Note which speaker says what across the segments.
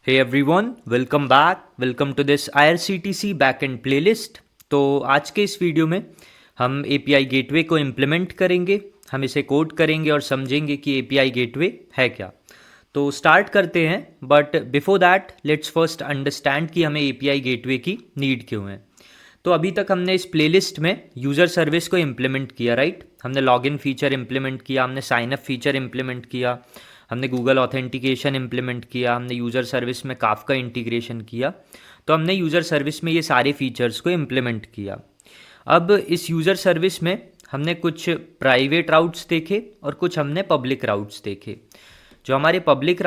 Speaker 1: Hey everyone, welcome back. Welcome to this IRCTC backend playlist. तो आज के इस वीडियो में हम API गेटवे को इम्प्लीमेंट करेंगे, हम इसे कोड करेंगे और समझेंगे कि API गेटवे है क्या। तो स्टार्ट करते हैं, but before that let's first understand कि हमें API गेटवे की नीड क्यों है। तो अभी तक हमने इस प्लेलिस्ट में यूज़र सर्विस को इम्प्लीमेंट किया, राइट। हमने लॉगिन फीचर इम्प्लीमेंट किया, हमने साइन अप फीचर इम्प्लीमेंट किया, हमने गूगल ऑथेंटिकेशन इम्प्लीमेंट किया, हमने यूज़र सर्विस में काफका इंटीग्रेशन किया। तो हमने यूज़र सर्विस में ये सारे फीचर्स को इम्प्लीमेंट किया। अब इस यूज़र सर्विस में हमने कुछ प्राइवेट राउट्स देखे और कुछ हमने पब्लिक राउट्स देखे। जो हमारे पब्लिक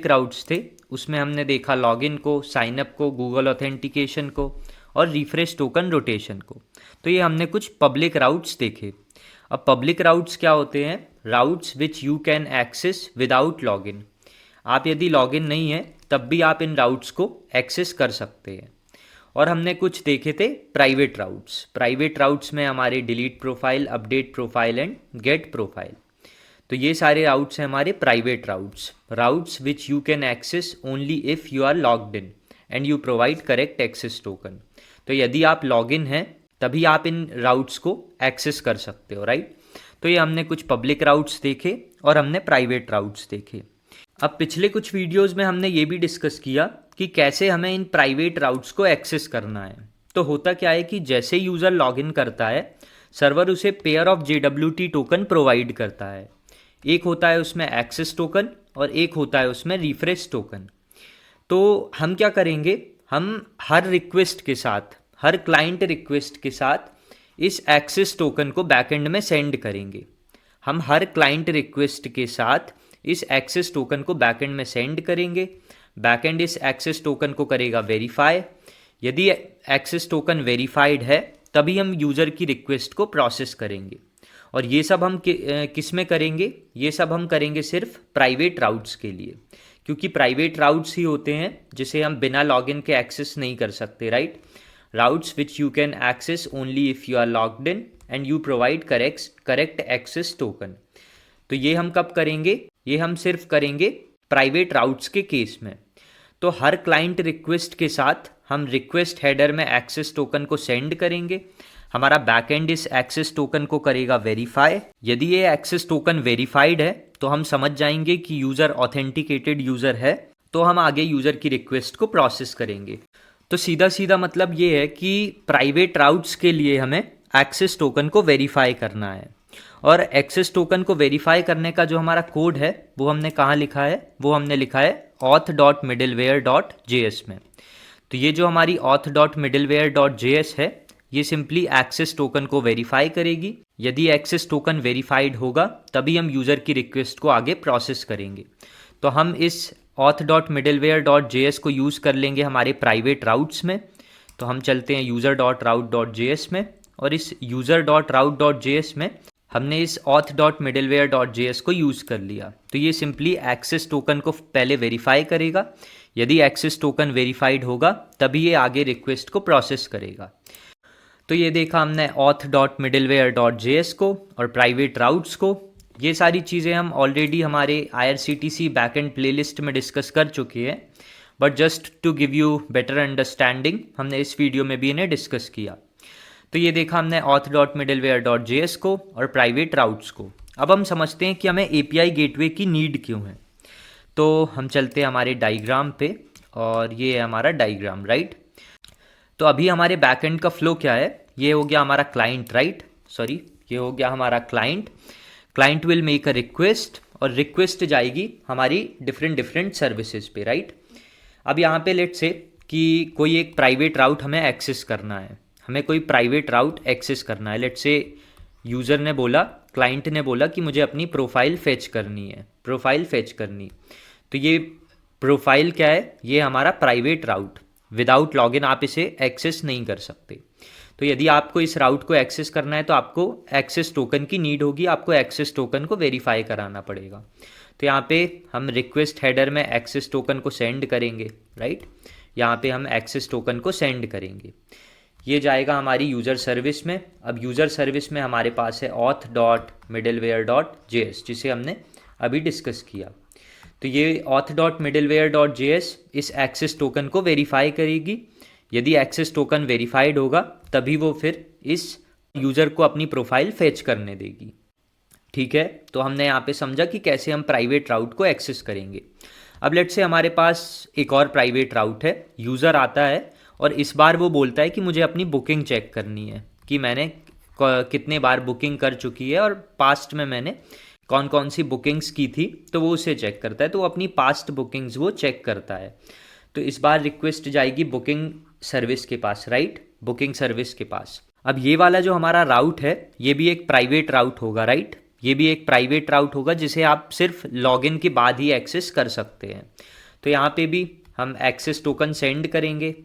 Speaker 1: राउट्स थे उसमें हमने देखा लॉगिन को, साइनअप को, गूगल ऑथेंटिकेशन को और रिफ्रेश टोकन रोटेशन को। तो ये हमने कुछ पब्लिक राउट्स देखे। अब पब्लिक राउट्स क्या होते हैं? Routes which you can access without login. आप यदि लॉगिन नहीं है तब भी आप इन राउट्स को एक्सेस कर सकते हैं। और हमने कुछ देखे थे प्राइवेट राउट्स में हमारे delete profile, update profile and get profile. तो ये सारे राउट्स हैं हमारे private routes which you can access only if you are logged in and you provide correct access token. तो यदि आप लॉगिन हैं तभी आप इन राउट्स को एक्सेस कर सकते हो, राइट। तो ये हमने कुछ पब्लिक राउट्स देखे और हमने प्राइवेट राउट्स देखे। अब पिछले कुछ वीडियोस में हमने ये भी डिस्कस किया कि कैसे हमें इन प्राइवेट राउट्स को एक्सेस करना है। तो होता क्या है कि जैसे यूज़र लॉगिन करता है, सर्वर उसे pair of JWT token provide करता है। एक होता है उसमें एक्सेस टोकन और एक होता है उसमें रिफ्रेश टोकन। तो हम क्या करेंगे, हम हर क्लाइंट रिक्वेस्ट के साथ इस एक्सेस टोकन को बैकएंड में सेंड करेंगे। हम हर क्लाइंट रिक्वेस्ट के साथ इस एक्सेस टोकन को बैकएंड में सेंड करेंगे। बैकएंड इस एक्सेस टोकन को करेगा वेरीफाई। यदि एक्सेस टोकन वेरीफाइड है तभी हम यूज़र की रिक्वेस्ट को प्रोसेस करेंगे। और ये सब हम किस में करेंगे? ये सब हम करेंगे सिर्फ प्राइवेट राउट्स के लिए, क्योंकि प्राइवेट राउट्स ही होते हैं जिसे हम बिना लॉगिन के एक्सेस नहीं कर सकते, right. Routes which you can access only if you are logged in and you provide correct access token. तो ये हम कब करेंगे? ये हम सिर्फ करेंगे प्राइवेट राउट्स के केस में। तो हर क्लाइंट रिक्वेस्ट के साथ हम रिक्वेस्ट हेडर में एक्सेस टोकन को सेंड करेंगे। हमारा बैकएंड इस एक्सेस टोकन को करेगा वेरीफाई। यदि ये एक्सेस टोकन वेरीफाइड है तो हम समझ जाएंगे कि यूज़र ऑथेंटिकेटेड यूज़र है, तो हम आगे यूज़र की रिक्वेस्ट को प्रोसेस करेंगे। तो सीधा मतलब ये है कि प्राइवेट राउट्स के लिए हमें एक्सेस टोकन को वेरीफाई करना है। और एक्सेस टोकन को वेरीफाई करने का जो हमारा कोड है वो हमने कहाँ लिखा है? वो हमने लिखा है auth.middleware.js में। तो ये जो हमारी auth.middleware.js है ये सिंपली एक्सेस टोकन को वेरीफाई करेगी। यदि एक्सेस टोकन वेरीफाइड होगा तभी हम यूज़र की रिक्वेस्ट को आगे प्रोसेस करेंगे। तो हम इस auth.middleware.js को यूज़ कर लेंगे हमारे प्राइवेट राउट्स में। तो हम चलते हैं user.route.js में, और इस user.route.js में हमने इस auth.middleware.js को यूज़ कर लिया। तो ये सिंपली एक्सेस टोकन को पहले वेरीफाई करेगा। यदि एक्सेस टोकन वेरीफाइड होगा तभी ये आगे रिक्वेस्ट को प्रोसेस करेगा। तो ये देखा हमने auth.middleware.js को और प्राइवेट राउट्स को। ये सारी चीज़ें हम ऑलरेडी हमारे IRCTC बैकएंड प्लेलिस्ट में डिस्कस कर चुके हैं, but just to give you better understanding हमने इस वीडियो में भी इन्हें डिस्कस किया। तो ये देखा हमने auth.middleware.js को और प्राइवेट राउट्स को। अब हम समझते हैं कि हमें API गेटवे की नीड क्यों है। तो हम चलते हैं हमारे डायग्राम पे, और ये है हमारा डायग्राम, राइट। तो अभी हमारे बैकएंड का फ्लो क्या है? ये हो गया हमारा क्लाइंट, राइट। ये हो गया हमारा client will make a request और रिक्वेस्ट जाएगी हमारी डिफरेंट सर्विसेज पे, राइट। अब यहाँ पे लेट्स से कि कोई एक प्राइवेट राउट हमें एक्सेस करना है, लेट्स से यूज़र ने बोला, क्लाइंट ने बोला कि मुझे अपनी प्रोफाइल फेच करनी। तो ये प्रोफाइल क्या है? ये हमारा प्राइवेट राउट, विदाउट लॉगिन आप इसे एक्सेस नहीं कर सकते। तो यदि आपको इस राउट को एक्सेस करना है तो आपको एक्सेस टोकन की नीड होगी, आपको एक्सेस टोकन को वेरीफाई कराना पड़ेगा। तो यहाँ पे हम रिक्वेस्ट हेडर में एक्सेस टोकन को सेंड करेंगे, राइट। यहाँ पे हम एक्सेस टोकन को सेंड करेंगे, ये जाएगा हमारी यूज़र सर्विस में। अब यूज़र सर्विस में हमारे पास है auth.middleware.js जिसे हमने अभी डिस्कस किया। तो ये auth.middleware.js इस एक्सेस टोकन को वेरीफाई करेगी। यदि एक्सेस टोकन वेरीफाइड होगा तभी वो फिर इस यूज़र को अपनी प्रोफाइल फेच करने देगी। ठीक है, तो हमने यहाँ पे समझा कि कैसे हम प्राइवेट राउट को एक्सेस करेंगे। अब लेट्स से हमारे पास एक और प्राइवेट राउट है, यूज़र आता है और इस बार वो बोलता है कि मुझे अपनी बुकिंग चेक करनी है कि मैंने कितने बार बुकिंग कर चुकी है और पास्ट में मैंने कौन कौन सी बुकिंग्स की थी, तो वो उसे चेक करता है। तो वो अपनी पास्ट बुकिंग्स वो चेक करता है। तो इस बार रिक्वेस्ट जाएगी बुकिंग सर्विस के पास, राइट, बुकिंग सर्विस के पास। अब ये वाला जो हमारा राउट है ये भी एक प्राइवेट राउट होगा, राइट, ये भी एक प्राइवेट राउट होगा जिसे आप सिर्फ लॉगिन के बाद ही एक्सेस कर सकते हैं। तो यहाँ पे भी हम एक्सेस टोकन सेंड करेंगे,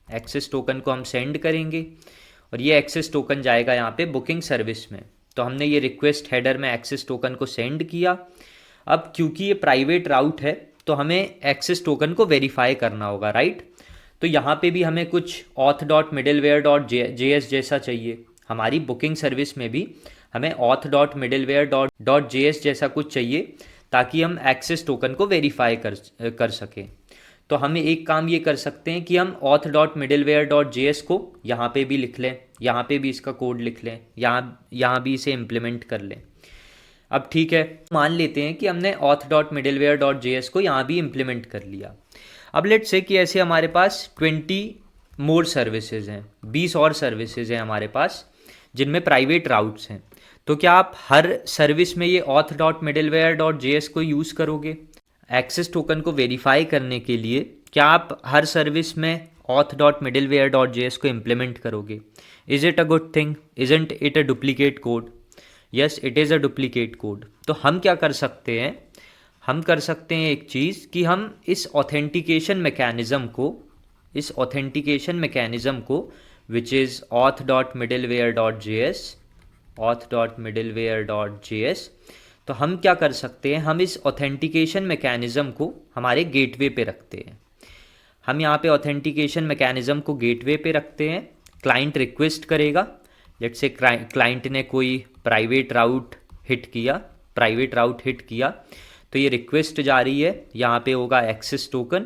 Speaker 1: एक्सेस टोकन को हम सेंड करेंगे और ये एक्सेस टोकन जाएगा यहाँ पे बुकिंग सर्विस में। तो हमने ये रिक्वेस्ट हेडर में एक्सेस टोकन को सेंड किया। अब क्योंकि ये प्राइवेट राउट है तो हमें एक्सेस टोकन को वेरीफाई करना होगा, राइट। तो यहाँ पे भी हमें कुछ auth.middleware.js जैसा चाहिए। हमारी बुकिंग सर्विस में भी हमें auth.middleware.js जैसा कुछ चाहिए ताकि हम एक्सेस टोकन को वेरीफाई कर सकें। तो हम एक काम ये कर सकते हैं कि हम auth.middleware.js को यहाँ पे भी लिख लें, यहाँ पे भी इसका कोड लिख लें, यहाँ भी इसे इम्प्लीमेंट कर लें। अब ठीक है, मान लेते हैं कि हमने auth.middleware.js को यहाँ भी इम्प्लीमेंट कर लिया। अब लेट्स से कि ऐसे हमारे पास 20 मोर सर्विसेज हैं, 20 और सर्विसेज हैं हमारे पास जिनमें प्राइवेट राउट्स हैं। तो क्या आप हर सर्विस में ये auth.middleware.js को यूज़ करोगे? एक्सेस टोकन को वेरीफाई करने के लिए क्या आप हर सर्विस में auth.middleware.js को इम्प्लीमेंट करोगे? Is it a good thing? Isn't it a duplicate code? Yes, it is a duplicate code. तो हम क्या कर सकते हैं, हम कर सकते हैं एक चीज़ कि हम इस ऑथेंटिकेशन मैकेनिज़्म को विच इज़ auth.middleware.js, तो हम क्या कर सकते हैं, हम इस ऑथेंटिकेशन मैकेनिज़्म को हमारे गेटवे पे रखते हैं। हम यहाँ पे ऑथेंटिकेशन मैकेनिज़्म को गेटवे पे रखते हैं। क्लाइंट रिक्वेस्ट करेगा, लेट्स से क्लाइंट ने कोई प्राइवेट राउट हिट किया, तो ये रिक्वेस्ट जा रही है, यहाँ पे होगा एक्सेस टोकन।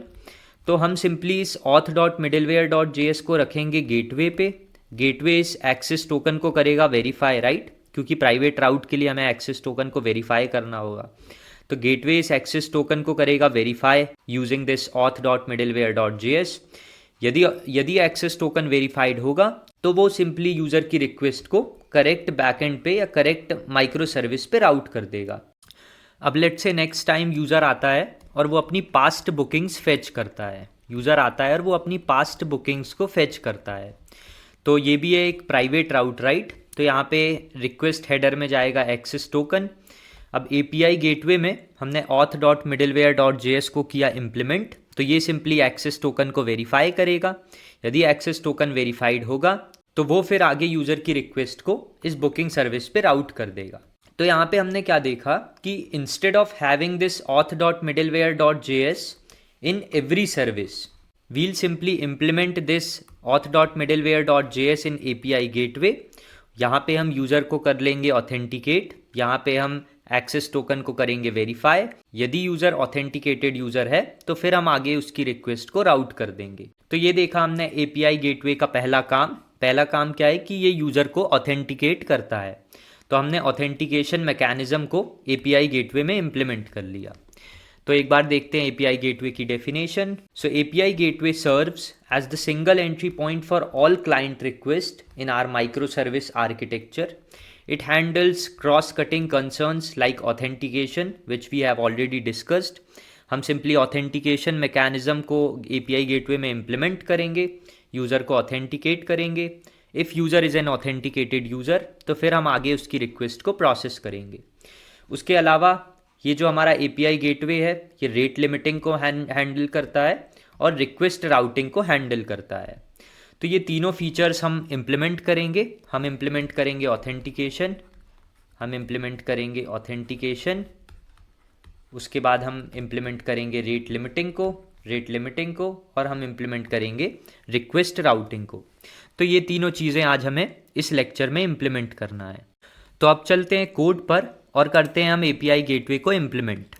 Speaker 1: तो हम सिंपली इस auth.middleware.js को रखेंगे गेटवे पे। गेटवे इस एक्सेस टोकन को करेगा वेरीफाई, राइट, क्योंकि प्राइवेट राउट के लिए हमें एक्सेस टोकन को वेरीफाई करना होगा। तो गेटवे इस एक्सेस टोकन को करेगा वेरीफाई यूजिंग दिस auth.middleware.js। यदि एक्सेस टोकन वेरीफाइड होगा तो वो सिंपली यूज़र की रिक्वेस्ट को करेक्ट बैकएंड पे या करेक्ट माइक्रो सर्विस पे राउट कर देगा। अब let's say next time user आता है और वो अपनी पास्ट बुकिंग्स फेच करता है। तो ये भी है एक प्राइवेट राउट, राइट। तो यहाँ पे रिक्वेस्ट हेडर में जाएगा एक्सेस टोकन। अब API गेटवे में हमने auth.middleware.js को किया इम्प्लीमेंट, तो ये सिंपली एक्सेस टोकन को वेरीफाई करेगा। यदि एक्सेस टोकन वेरीफाइड होगा तो वो फिर आगे यूज़र की रिक्वेस्ट को इस बुकिंग सर्विस पे राउट कर देगा। तो यहाँ पे हमने क्या देखा कि instead of having this auth.middleware.js in every service, we'll simply implement this auth.middleware.js in API gateway। यहाँ पे हम यूज़र को कर लेंगे ऑथेंटिकेट, यहाँ पे हम एक्सेस टोकन को करेंगे वेरीफाई। यदि यूज़र ऑथेंटिकेटेड यूज़र है तो फिर हम आगे उसकी रिक्वेस्ट को राउट कर देंगे। तो ये देखा हमने API गेटवे का पहला काम क्या है कि ये यूज़र को ऑथेंटिकेट करता है। तो हमने ऑथेंटिकेशन मैकेनिज़्म को API गेटवे में इम्प्लीमेंट कर लिया। तो एक बार देखते हैं API गेटवे की definition. So API gateway serves as the single entry point for all client request in our micro service architecture. It handles cross-cutting concerns like authentication, which we have already discussed। हम simply authentication mechanism को API gateway में implement करेंगे, user को authenticate करेंगे। If user is an authenticated user तो फिर हम आगे उसकी रिक्वेस्ट को प्रोसेस करेंगे। उसके अलावा ये जो हमारा API गेटवे है ये रेट लिमिटिंग को हैंडल करता है और रिक्वेस्ट राउटिंग को हैंडल करता है। तो ये तीनों फीचर्स हम इम्प्लीमेंट करेंगे। हम इम्प्लीमेंट करेंगे ऑथेंटिकेशन, उसके बाद हम इम्प्लीमेंट करेंगे रेट लिमिटिंग को और हम इम्प्लीमेंट करेंगे रिक्वेस्ट राउटिंग को। तो ये तीनों चीज़ें आज हमें इस लेक्चर में इम्प्लीमेंट करना है। तो अब चलते हैं कोड पर और करते हैं हम API गेटवे को implement.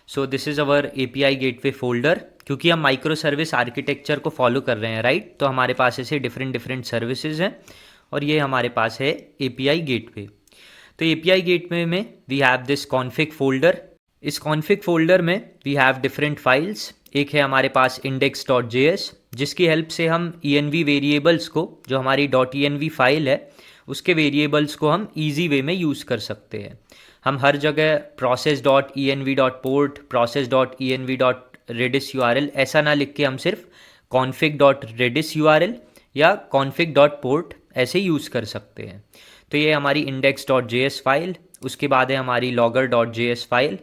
Speaker 1: So this is our API gateway folder. क्योंकि हम माइक्रो सर्विस आर्किटेक्चर को फॉलो कर रहे हैं, राइट, तो हमारे पास ऐसे डिफरेंट डिफरेंट सर्विसेज हैं और ये हमारे पास है API गेटवे। तो API गेटवे में we have this config folder. इस कॉन्फिग फोल्डर में वी हैव डिफरेंट फाइल्स। एक है हमारे पास index.js, जिसकी हेल्प से हम env वेरिएबल्स को, जो हमारी .env फाइल है, उसके वेरिएबल्स को हम ईजी वे में यूज़ कर सकते हैं। हम हर जगह process.env.port, process.env.redis URL ऐसा ना लिख के हम सिर्फ config.redis URL या config.port ऐसे यूज़ कर सकते हैं। तो ये हमारी index.js फाइल। उसके बाद है हमारी logger.js फाइल।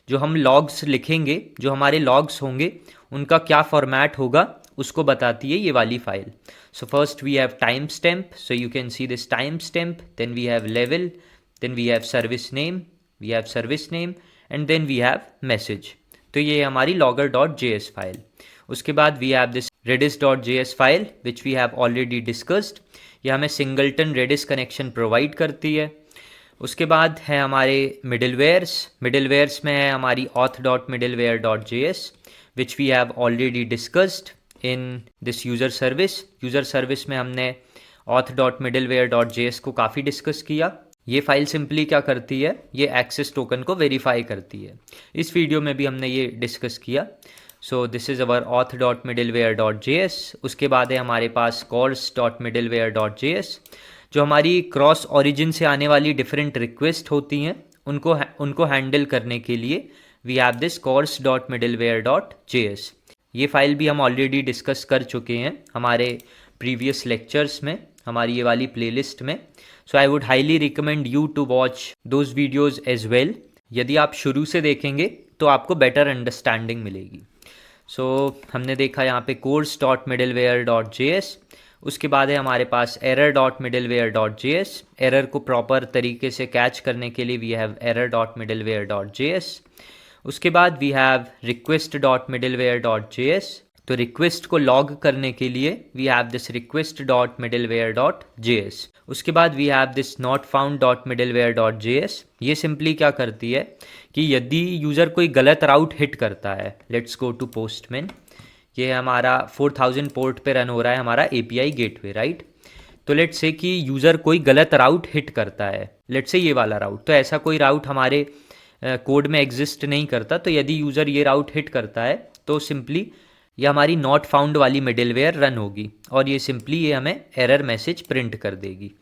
Speaker 1: जो हम लॉग्स लिखेंगे, जो हमारे लॉग्स होंगे, उनका क्या फॉर्मेट होगा उसको बताती है ये वाली file. So first we have time stamp, so you can see this time stamp, then we have level, then we have service name, and then we have message. तो ये हमारी logger.js फाइल। उसके बाद we have this redis.js file which we have already discussed. ये हमें singleton reddish connection provide करती है। उसके बाद है हमारे मिडलवेयर्स में है हमारी auth.middleware.js which we have already discussed in this user service में हमने auth.middleware.js को काफ़ी डिस्कस किया। ये फाइल सिंपली क्या करती है, ये एक्सेस टोकन को वेरीफाई करती है। इस वीडियो में भी हमने ये डिस्कस किया। So this is our auth.middleware.js। उसके बाद है हमारे पास course.middleware.js, जो हमारी क्रॉस ओरिजिन से आने वाली डिफरेंट रिक्वेस्ट होती हैं, उनको हैंडल करने के लिए वी हैव दिस course.middleware.js। ये फाइल भी हम ऑलरेडी डिस्कस कर चुके हैं हमारे प्रीवियस लेक्चर्स में, हमारी ये वाली प्लेलिस्ट में। So I would highly recommend you to watch those videos as well. यदि आप शुरू से देखेंगे तो आपको बेटर अंडरस्टैंडिंग मिलेगी। सो हमने देखा यहाँ पे course.middleware.js। उसके बाद है हमारे पास error.middleware.js। एरर को प्रॉपर तरीके से कैच करने के लिए वी हैव error.middleware.js। उसके बाद वी हैव request.middleware.js। तो रिक्वेस्ट को लॉग करने के लिए वी हैव दिस request.middleware.js। उसके बाद वी हैव दिस notfound.middleware.js। ये सिंपली क्या करती है कि यदि यूज़र कोई गलत राउट हिट करता है, लेट्स गो टू पोस्टमैन, ये हमारा 4000 पोर्ट पे रन हो रहा है हमारा API गेटवे, राइट। तो लेट्स से कि यूज़र कोई गलत राउट हिट करता है, लेट्स से ये वाला राउट, तो ऐसा कोई राउट हमारे कोड में एग्जिस्ट नहीं करता। तो यदि यूज़र ये राउट हिट करता है तो सिंपली ये हमारी नॉट फाउंड वाली मिडिलवेयर रन होगी और ये सिंपली ये हमें एरर मैसेज प्रिंट कर देगी।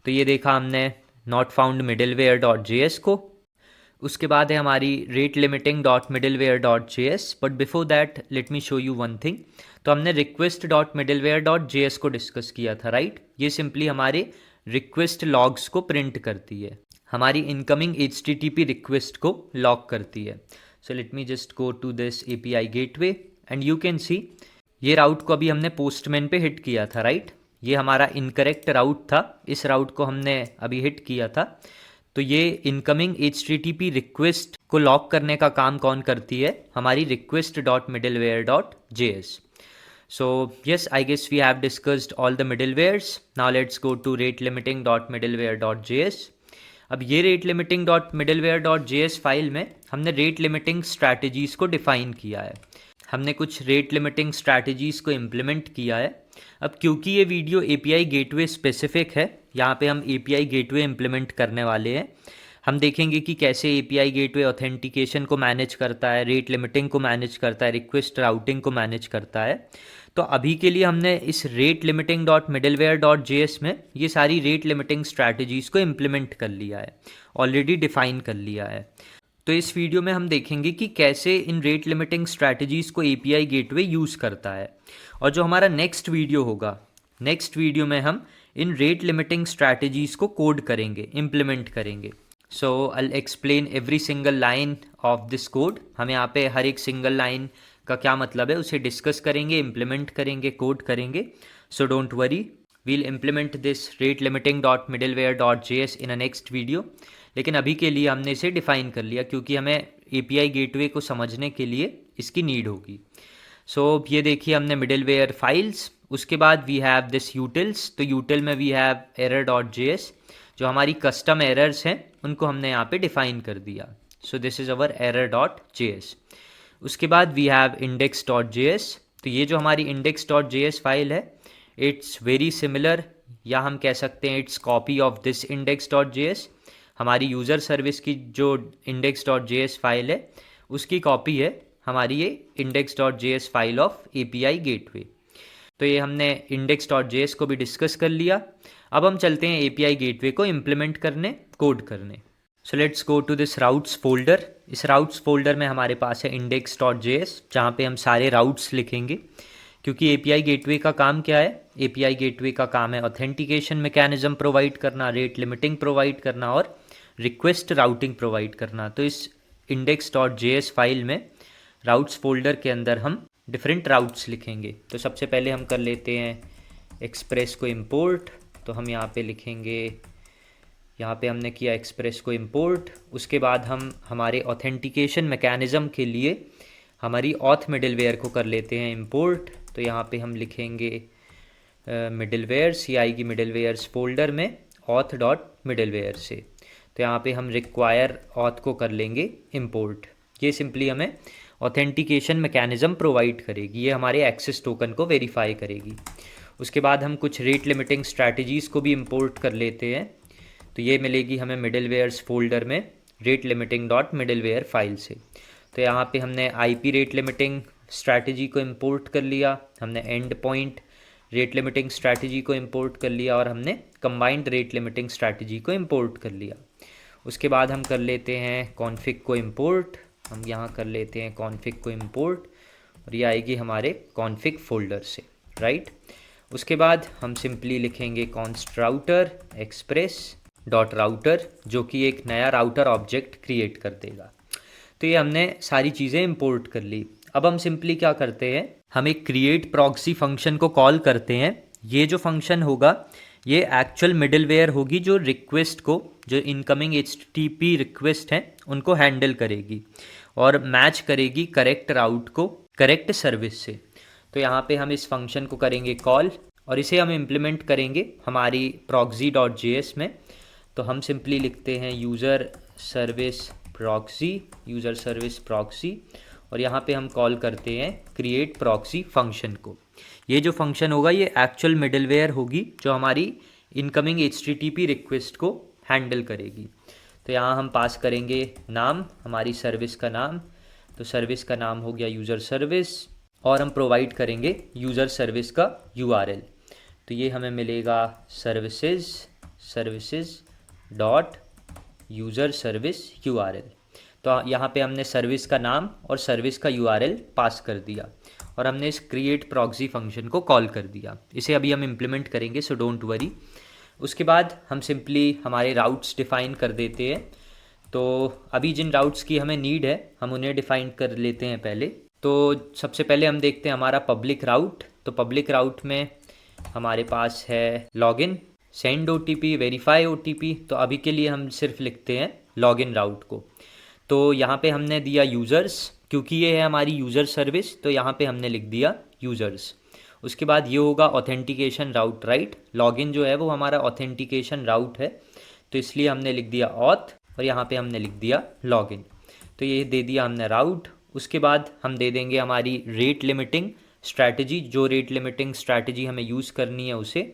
Speaker 1: तो ये देखा हमने नॉट फाउंड middleware.js को। उसके बाद है हमारी rate-limiting.middleware.js। But before that let me show you one thing. तो हमने request.middleware.js को डिस्कस किया था, राइट। ये सिंपली हमारे रिक्वेस्ट लॉग्स को प्रिंट करती है, हमारी इनकमिंग HTTP रिक्वेस्ट को लॉग करती है। So let me just go to this API gateway and you can see ये राउट को अभी हमने पोस्टमैन पे हिट किया था, राइट। ये हमारा इनकरेक्ट राउट था, इस राउट को हमने अभी हिट किया था। तो ये इनकमिंग HTTP रिक्वेस्ट को लॉक करने का काम कौन करती है, हमारी request.middleware.js। So yes, I guess we have discussed all the middlewares. Now let's go to rate-limiting.middleware.js। अब ये rate-limiting.middleware.js फाइल में हमने रेट लिमिटिंग स्ट्रैटेजीज़ को डिफ़ाइन किया है, हमने कुछ रेट लिमिटिंग स्ट्रैटेजीज़ को इम्प्लीमेंट किया है। अब क्योंकि ये वीडियो API गेटवे स्पेसिफिक है, यहाँ पे हम API गेटवे इम्प्लीमेंट करने वाले हैं। हम देखेंगे कि कैसे API गेटवे ऑथेंटिकेशन को मैनेज करता है, रेट लिमिटिंग को मैनेज करता है, रिक्वेस्ट राउटिंग को मैनेज करता है। तो अभी के लिए हमने इस rate-limiting.middleware.js में ये सारी रेट लिमिटिंग स्ट्रैटेजीज़ को इम्प्लीमेंट कर लिया है, ऑलरेडी डिफ़ाइन कर लिया है। तो इस वीडियो में हम देखेंगे कि कैसे इन रेट लिमिटिंग स्ट्रैटेजीज़ को API गेटवे यूज़ करता है। और जो हमारा नेक्स्ट वीडियो होगा, नेक्स्ट वीडियो में हम इन रेट लिमिटिंग स्ट्रैटेजीज़ को कोड करेंगे, इम्प्लीमेंट करेंगे। So I explain every single line of this code. हम यहाँ पे हर एक सिंगल लाइन का क्या मतलब है उसे डिस्कस करेंगे, इम्प्लीमेंट करेंगे, कोड करेंगे। So don't worry, we'll implement this rate-limiting.middleware.js in a next video. लेकिन अभी के लिए हमने इसे डिफ़ाइन कर लिया क्योंकि हमें API गेटवे को समझने के लिए इसकी नीड होगी। सो ये देखिए हमने मिडिलवेयर फाइल्स, उसके बाद वी हैव दिस यूटिल्स। तो यूटिल में वी हैव error.js, जो हमारी कस्टम एरर्स हैं उनको हमने यहाँ पे डिफ़ाइन कर दिया। So this is our error.js। उसके बाद वी हैव index.js। तो ये जो हमारी index.js फाइल है, इट्स वेरी सिमिलर, या हम कह सकते हैं it's copy of this index.js। हमारी यूज़र सर्विस की जो index.js फाइल है उसकी कॉपी है हमारी ये index.js file of API gateway. तो ये हमने index.js को भी डिस्कस कर लिया। अब हम चलते हैं API गेटवे को इम्प्लीमेंट करने, कोड करने। So let's go to this routes folder. इस राउट्स फोल्डर में हमारे पास है index.js, जहाँ पे हम सारे राउट्स लिखेंगे। क्योंकि API गेटवे का काम क्या है? API गेटवे का काम है ऑथेंटिकेशन मैकेनिज्म प्रोवाइड करना, रेट लिमिटिंग प्रोवाइड करना और रिक्वेस्ट राउटिंग प्रोवाइड करना। तो इस index.js फाइल में राउट्स फोल्डर के अंदर हम डिफरेंट राउट्स लिखेंगे। तो सबसे पहले हम कर लेते हैं एक्सप्रेस को इंपोर्ट। तो हम यहाँ पे लिखेंगे, यहाँ पे हमने किया एक्सप्रेस को इंपोर्ट। उसके बाद हम हमारे ऑथेंटिकेशन मैकेनिज्म के लिए हमारी ऑथ मिडलवेयर को कर लेते हैं इंपोर्ट। तो यहाँ पे हम लिखेंगे मिडलवेयर्स, ये आएगी मिडलवेयर्स फोल्डर में ऑथ डॉट मिडलवेयर से। तो यहाँ पे हम रिक्वायर ऑथ को कर लेंगे इंपोर्ट। ये सिंपली हमें ऑथेंटिकेशन मैकेनिज्म प्रोवाइड करेगी, ये हमारे एक्सेस टोकन को वेरीफाई करेगी। उसके बाद हम कुछ रेट लिमिटिंग स्ट्रैटेजीज़ को भी इंपोर्ट कर लेते हैं। तो ये मिलेगी हमें मिडलवेयर्स फोल्डर में rate limiting dot middleware file से। तो यहाँ पे हमने IP रेट लिमिटिंग स्ट्रैटेजी को इंपोर्ट कर लिया, हमने and point rate limiting strategy को इंपोर्ट कर लिया और हमने कंबाइंड रेट लिमिटिंग स्ट्रैटेजी को इंपोर्ट कर लिया। उसके बाद हम कर लेते हैं कॉन्फ़िग को इंपोर्ट। हम यहाँ कर लेते हैं कॉन्फ़िग को इंपोर्ट और ये आएगी हमारे कॉन्फ़िग फोल्डर से, राइट। उसके बाद हम सिंपली लिखेंगे const router express dot router, जो कि एक नया राउटर ऑब्जेक्ट क्रिएट कर देगा। तो ये हमने सारी चीज़ें इंपोर्ट कर ली। अब हम सिंपली क्या करते हैं, हम एक क्रिएट प्रॉक्सी फंक्शन को कॉल करते हैं। ये जो फंक्शन होगा ये एक्चुअल मिडलवेयर होगी जो रिक्वेस्ट को, जो इनकमिंग HTTP रिक्वेस्ट हैं उनको हैंडल करेगी और मैच करेगी करेक्ट राउट को करेक्ट सर्विस से। तो यहाँ पे हम इस फंक्शन को करेंगे कॉल और इसे हम इम्प्लीमेंट करेंगे हमारी proxy.js में। तो हम सिंपली लिखते हैं यूज़र सर्विस प्रॉक्सी और यहाँ पे हम कॉल करते हैं क्रिएट प्रॉक्सी फंक्शन को। ये जो फंक्शन होगा ये एक्चुअल मिडलवेयर होगी जो हमारी इनकमिंग HTTP रिक्वेस्ट को हैंडल करेगी। तो यहाँ हम पास करेंगे नाम, हमारी सर्विस का नाम। तो सर्विस का नाम हो गया यूज़र सर्विस और हम प्रोवाइड करेंगे यूज़र सर्विस का URL। तो ये हमें मिलेगा services dot user service URL। तो यहाँ पे हमने सर्विस का नाम और सर्विस का URL पास कर दिया और हमने इस क्रिएट प्रॉक्सी फंक्शन को कॉल कर दिया। इसे अभी हम इम्प्लीमेंट करेंगे, सो डोंट वरी। उसके बाद हम सिंपली हमारे राउट्स डिफ़ाइन कर देते हैं। तो अभी जिन राउट्स की हमें नीड है हम उन्हें डिफ़ाइन कर लेते हैं पहले। तो सबसे पहले हम देखते हैं हमारा पब्लिक राउट। तो पब्लिक राउट में हमारे पास है login, send OTP, verify OTP। तो अभी के लिए हम सिर्फ लिखते हैं लॉगिन राउट को। तो यहाँ पे हमने दिया यूज़र्स, क्योंकि ये है हमारी यूज़र सर्विस तो यहाँ पे हमने लिख दिया यूज़र्स। उसके बाद ये होगा ऑथेंटिकेशन राउट, राइट। लॉगिन जो है वो हमारा ऑथेंटिकेशन राउट है तो इसलिए हमने लिख दिया ऑथ और यहाँ पे हमने लिख दिया लॉगिन। तो ये दे दिया हमने राउट। उसके बाद हम दे देंगे हमारी रेट लिमिटिंग स्ट्रैटेजी, जो रेट लिमिटिंग स्ट्रैटेजी हमें यूज़ करनी है उसे।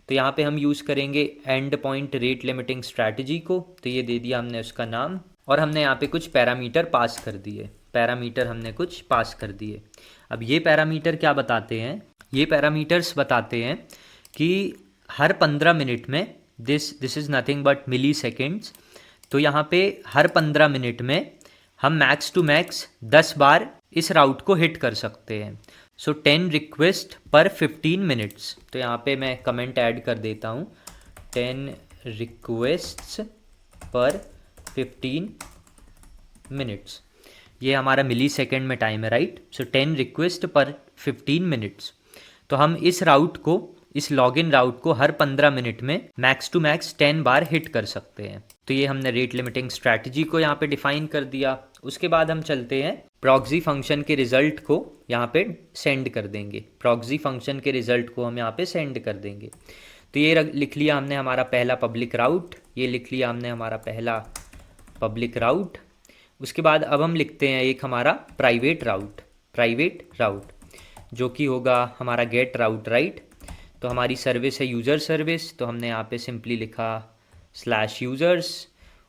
Speaker 1: तो यहाँ पे हम यूज़ करेंगे and point rate limiting strategy को। तो ये दे दिया हमने उसका नाम और हमने यहाँ पे कुछ पैरामीटर पास कर दिए। पैरामीटर हमने कुछ पास कर दिए। अब ये पैरामीटर क्या बताते हैं, ये पैरामीटर्स बताते हैं कि हर 15 मिनट में this is nothing but milliseconds. तो यहाँ पे हर 15 मिनट में हम मैक्स टू मैक्स 10 बार इस राउट को हिट कर सकते हैं। सो 10 रिक्वेस्ट पर 15 मिनट्स। तो यहाँ पे मैं कमेंट ऐड कर देता हूँ, 10 रिक्वेस्ट्स पर 15 मिनट्स। ये हमारा मिली सेकेंड में टाइम है, राइट। सो 10 रिक्वेस्ट पर 15 मिनट्स। तो हम इस राउट को, इस लॉगिन राउट को हर 15 मिनट में मैक्स टू मैक्स 10 बार हिट कर सकते हैं। तो ये हमने रेट लिमिटिंग स्ट्रैटेजी को यहाँ पे डिफाइन कर दिया। उसके बाद हम चलते हैं प्रॉक्सी फंक्शन के रिजल्ट को यहाँ पे सेंड कर देंगे। प्रॉक्सी फंक्शन के रिजल्ट को हम यहाँ पे सेंड कर देंगे। तो ये लिख लिया हमने हमारा पहला पब्लिक राउट, ये लिख लिया हमने हमारा पहला पब्लिक राउट। उसके बाद अब हम लिखते हैं एक हमारा प्राइवेट राउट जो कि होगा हमारा गेट राउट, राइट। तो हमारी सर्विस है यूज़र सर्विस, तो हमने यहाँ पे सिंपली लिखा /users।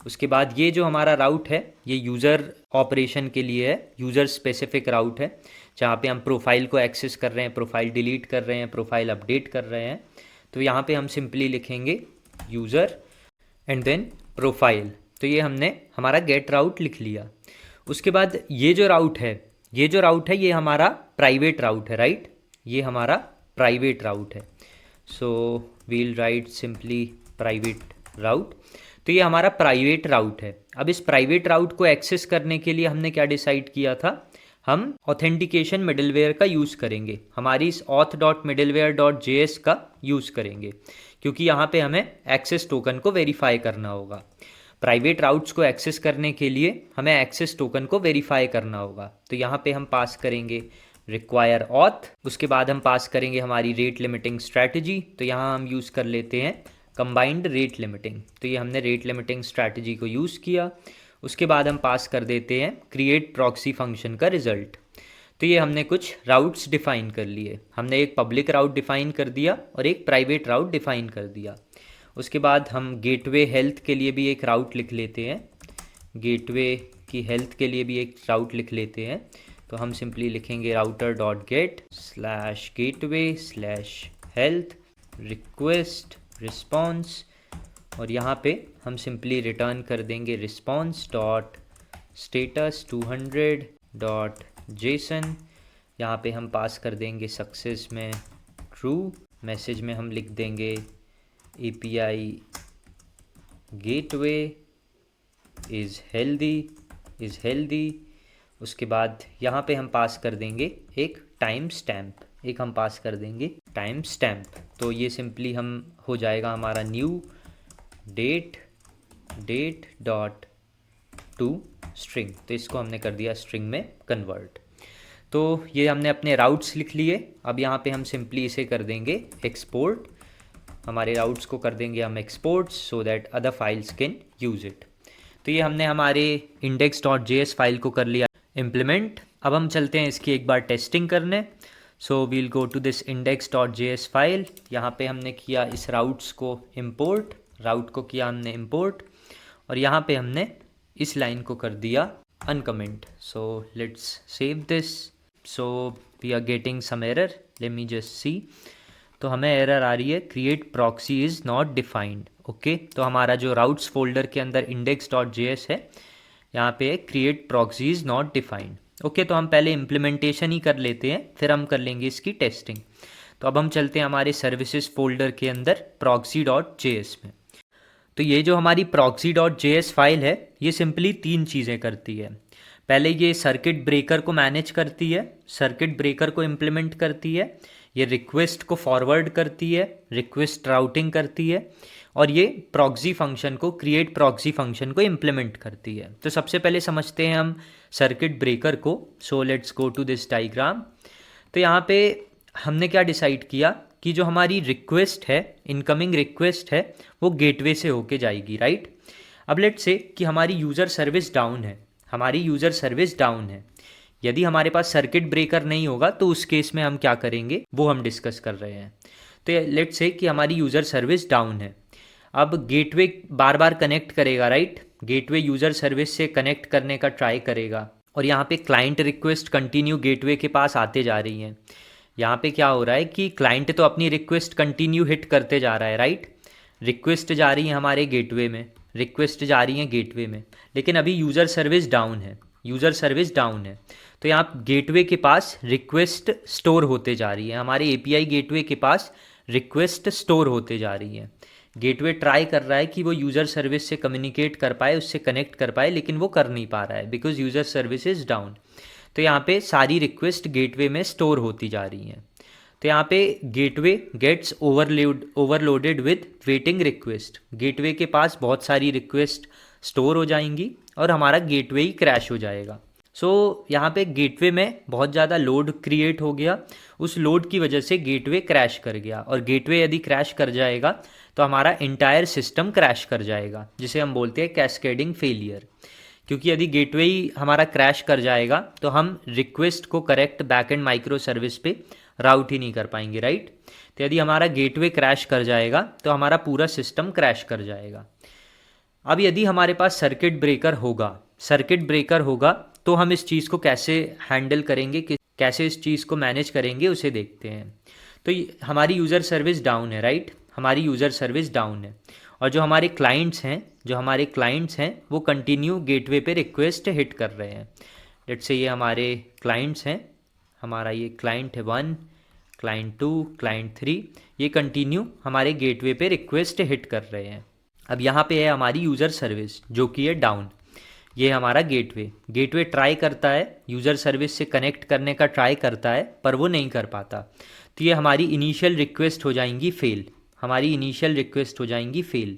Speaker 1: उसके बाद ये जो हमारा राउट है ये यूज़र ऑपरेशन के लिए है, यूज़र स्पेसिफिक राउट है, जहाँ पे हम प्रोफाइल को एक्सेस कर रहे हैं, प्रोफाइल डिलीट कर रहे हैं, प्रोफाइल अपडेट कर रहे हैं। तो यहाँ पे हम सिंपली लिखेंगे यूज़र एंड देन प्रोफाइल। तो ये हमने हमारा गेट राउट लिख लिया। उसके बाद ये जो राउट है ये हमारा प्राइवेट राउट है, राइट। ये हमारा प्राइवेट राउट है। So we'll write simply private route. तो ये हमारा प्राइवेट राउट है। अब इस प्राइवेट राउट को एक्सेस करने के लिए हमने क्या डिसाइड किया था, हम ऑथेंटिकेशन मिडलवेयर का यूज़ करेंगे, हमारी इस auth.middleware.js का यूज़ करेंगे, क्योंकि यहाँ पे हमें एक्सेस टोकन को वेरीफाई करना होगा। प्राइवेट राउट्स को एक्सेस करने के लिए हमें एक्सेस टोकन को वेरीफाई करना होगा। तो यहाँ पे हम पास करेंगे रिक्वायर ऑथ। उसके बाद हम पास करेंगे हमारी रेट लिमिटिंग स्ट्रैटेजी। तो यहाँ हम यूज़ कर लेते हैं कंबाइंड रेट लिमिटिंग। तो ये हमने रेट लिमिटिंग स्ट्रैटेजी को यूज़ किया। उसके बाद हम पास कर देते हैं क्रिएट प्रॉक्सी फंक्शन का रिजल्ट। तो ये हमने कुछ राउट्स डिफ़ाइन कर लिए। हमने एक पब्लिक राउट डिफ़ाइन कर दिया और एक प्राइवेट राउट डिफ़ाइन कर दिया। उसके बाद हम गेटवे हेल्थ के लिए भी एक राउट लिख लेते हैं, गेटवे की हेल्थ के लिए भी एक राउट लिख लेते हैं। तो हम सिंपली लिखेंगे router.get/gateway/health रिक्वेस्ट रिस्पॉन्स, और यहाँ पे हम सिंपली रिटर्न कर देंगे response.status200.json। यहाँ पे हम पास कर देंगे सक्सेस में ट्रू, मैसेज में हम लिख देंगे API गेटवे इज़ हेल्दी। उसके बाद यहाँ पे हम पास कर देंगे एक टाइम स्टैम्प। तो ये सिंपली हम हो जाएगा हमारा new date dot to string. तो इसको हमने कर दिया स्ट्रिंग में कन्वर्ट। तो ये हमने अपने राउट्स लिख लिए। अब यहाँ पे हम सिंपली इसे कर देंगे एक्सपोर्ट, हमारे राउट्स को कर देंगे हम export so that other files can use it. तो ये हमने हमारे index.js फाइल को कर लिया इम्प्लीमेंट। अब हम चलते हैं इसकी एक बार टेस्टिंग करने। So we'll go to this index.js file. यहाँ पे हमने किया इस राउट्स को इम्पोर्ट, राउट को किया हमने इम्पोर्ट, और यहाँ पे हमने इस लाइन को कर दिया uncomment. So let's save this. So we are getting some error, let me just see. तो हमें एरर आ रही है create proxy is not defined. Okay, तो हमारा जो राउट्स फोल्डर के अंदर index.js है, यहाँ पे create proxy is not defined. Okay, तो हम पहले इम्प्लीमेंटेशन ही कर लेते हैं, फिर हम कर लेंगे इसकी टेस्टिंग। तो अब हम चलते हैं हमारे सर्विसेज फोल्डर के अंदर proxy.js में। तो ये जो हमारी proxy.js फाइल है ये सिंपली 3 चीज़ें करती है। पहले ये सर्किट ब्रेकर को मैनेज करती है, सर्किट ब्रेकर को इम्प्लीमेंट करती है, ये रिक्वेस्ट को फॉरवर्ड करती है, रिक्वेस्ट राउटिंग करती है, और ये प्रॉक्सी फंक्शन को, क्रिएट प्रॉक्सी फंक्शन को इम्प्लीमेंट करती है। तो सबसे पहले समझते हैं हम सर्किट ब्रेकर को। So let's go to this diagram. तो यहाँ पे हमने क्या डिसाइड किया कि जो हमारी रिक्वेस्ट है, इनकमिंग रिक्वेस्ट है, वो गेटवे से होके जाएगी, राइट। अब लेट्स से कि हमारी यूज़र सर्विस डाउन है, यदि हमारे पास सर्किट ब्रेकर नहीं होगा तो उस केस में हम क्या करेंगे वो हम डिस्कस कर रहे हैं। तो लेट्स से कि हमारी यूज़र सर्विस डाउन है। अब गेटवे बार बार कनेक्ट करेगा, राइट। गेटवे यूज़र सर्विस से कनेक्ट करने का ट्राई करेगा, और यहाँ पे क्लाइंट रिक्वेस्ट कंटिन्यू गेटवे के पास आते जा रही हैं। यहाँ पे क्या हो रहा है कि क्लाइंट तो अपनी रिक्वेस्ट कंटिन्यू हिट करते जा रहा है, राइट। रिक्वेस्ट जा रही है हमारे गेटवे में, लेकिन अभी यूज़र सर्विस डाउन है। तो यहाँ गेटवे के पास रिक्वेस्ट स्टोर होते जा रही है, हमारे API गेटवे के पास रिक्वेस्ट स्टोर होते जा रही है। गेटवे ट्राई कर रहा है कि वो यूज़र सर्विस से कम्युनिकेट कर पाए, उससे कनेक्ट कर पाए, लेकिन वो कर नहीं पा रहा है because user service is down. तो यहाँ पे सारी रिक्वेस्ट गेटवे में स्टोर होती जा रही हैं। तो यहाँ पे gateway gets overloaded with waiting request. Gateway के पास बहुत सारी रिक्वेस्ट स्टोर हो जाएंगी और हमारा गेटवे ही क्रैश हो जाएगा। सो यहाँ पे गेटवे में बहुत ज़्यादा लोड क्रिएट हो गया, उस लोड की वजह से गेटवे क्रैश कर गया, और गेटवे यदि क्रैश कर जाएगा तो हमारा इंटायर सिस्टम क्रैश कर जाएगा, जिसे हम बोलते हैं कैस्केडिंग फेलियर। क्योंकि यदि गेटवे ही हमारा क्रैश कर जाएगा तो हम रिक्वेस्ट को करेक्ट बैकएंड माइक्रो सर्विस पे राउट ही नहीं कर पाएंगे, राइट। तो यदि हमारा गेटवे क्रैश कर जाएगा तो हमारा पूरा सिस्टम क्रैश कर जाएगा। अब यदि हमारे पास सर्किट ब्रेकर होगा तो हम इस चीज़ को कैसे हैंडल करेंगे, कैसे इस चीज़ को मैनेज करेंगे, उसे देखते हैं। तो हमारी यूज़र सर्विस डाउन है, राइट, हमारी यूज़र सर्विस डाउन है, और जो हमारे क्लाइंट्स हैं वो कंटिन्यू गेटवे पे रिक्वेस्ट हिट कर रहे हैं। लेट्स से ये हमारे क्लाइंट्स हैं, हमारा ये क्लाइंट है 1, क्लाइंट 2, क्लाइंट 3, ये कंटिन्यू हमारे गेटवे पे रिक्वेस्ट हिट कर रहे हैं। अब यहाँ पे है हमारी यूज़र सर्विस जो कि है डाउन। ये हमारा गेटवे ट्राई करता है, यूज़र सर्विस से कनेक्ट करने का ट्राई करता है, पर वो नहीं कर पाता। तो ये हमारी इनिशियल रिक्वेस्ट हो जाएंगी फेल।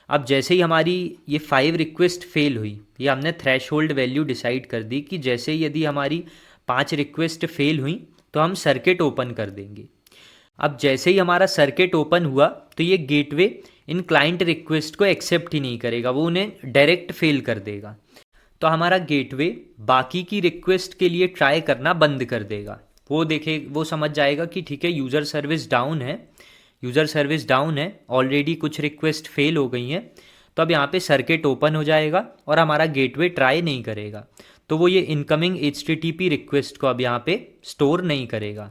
Speaker 1: अब जैसे ही हमारी ये 5 रिक्वेस्ट फेल हुई, ये हमने थ्रेशोल्ड वैल्यू डिसाइड कर दी कि जैसे यदि हमारी 5 रिक्वेस्ट फेल हुई तो हम सर्किट ओपन कर देंगे। अब जैसे ही हमारा सर्किट ओपन हुआ तो ये गेटवे इन क्लाइंट रिक्वेस्ट को एक्सेप्ट ही नहीं करेगा, वो उन्हें डायरेक्ट फेल कर देगा। तो हमारा गेटवे बाकी की रिक्वेस्ट के लिए ट्राई करना बंद कर देगा। वो समझ जाएगा कि ठीक है, यूज़र सर्विस डाउन है, ऑलरेडी कुछ रिक्वेस्ट फेल हो गई हैं, तो अब यहाँ पे सर्किट ओपन हो जाएगा और हमारा गेटवे ट्राई नहीं करेगा। तो वो ये इनकमिंग HTTP रिक्वेस्ट को अब यहाँ पे स्टोर नहीं करेगा।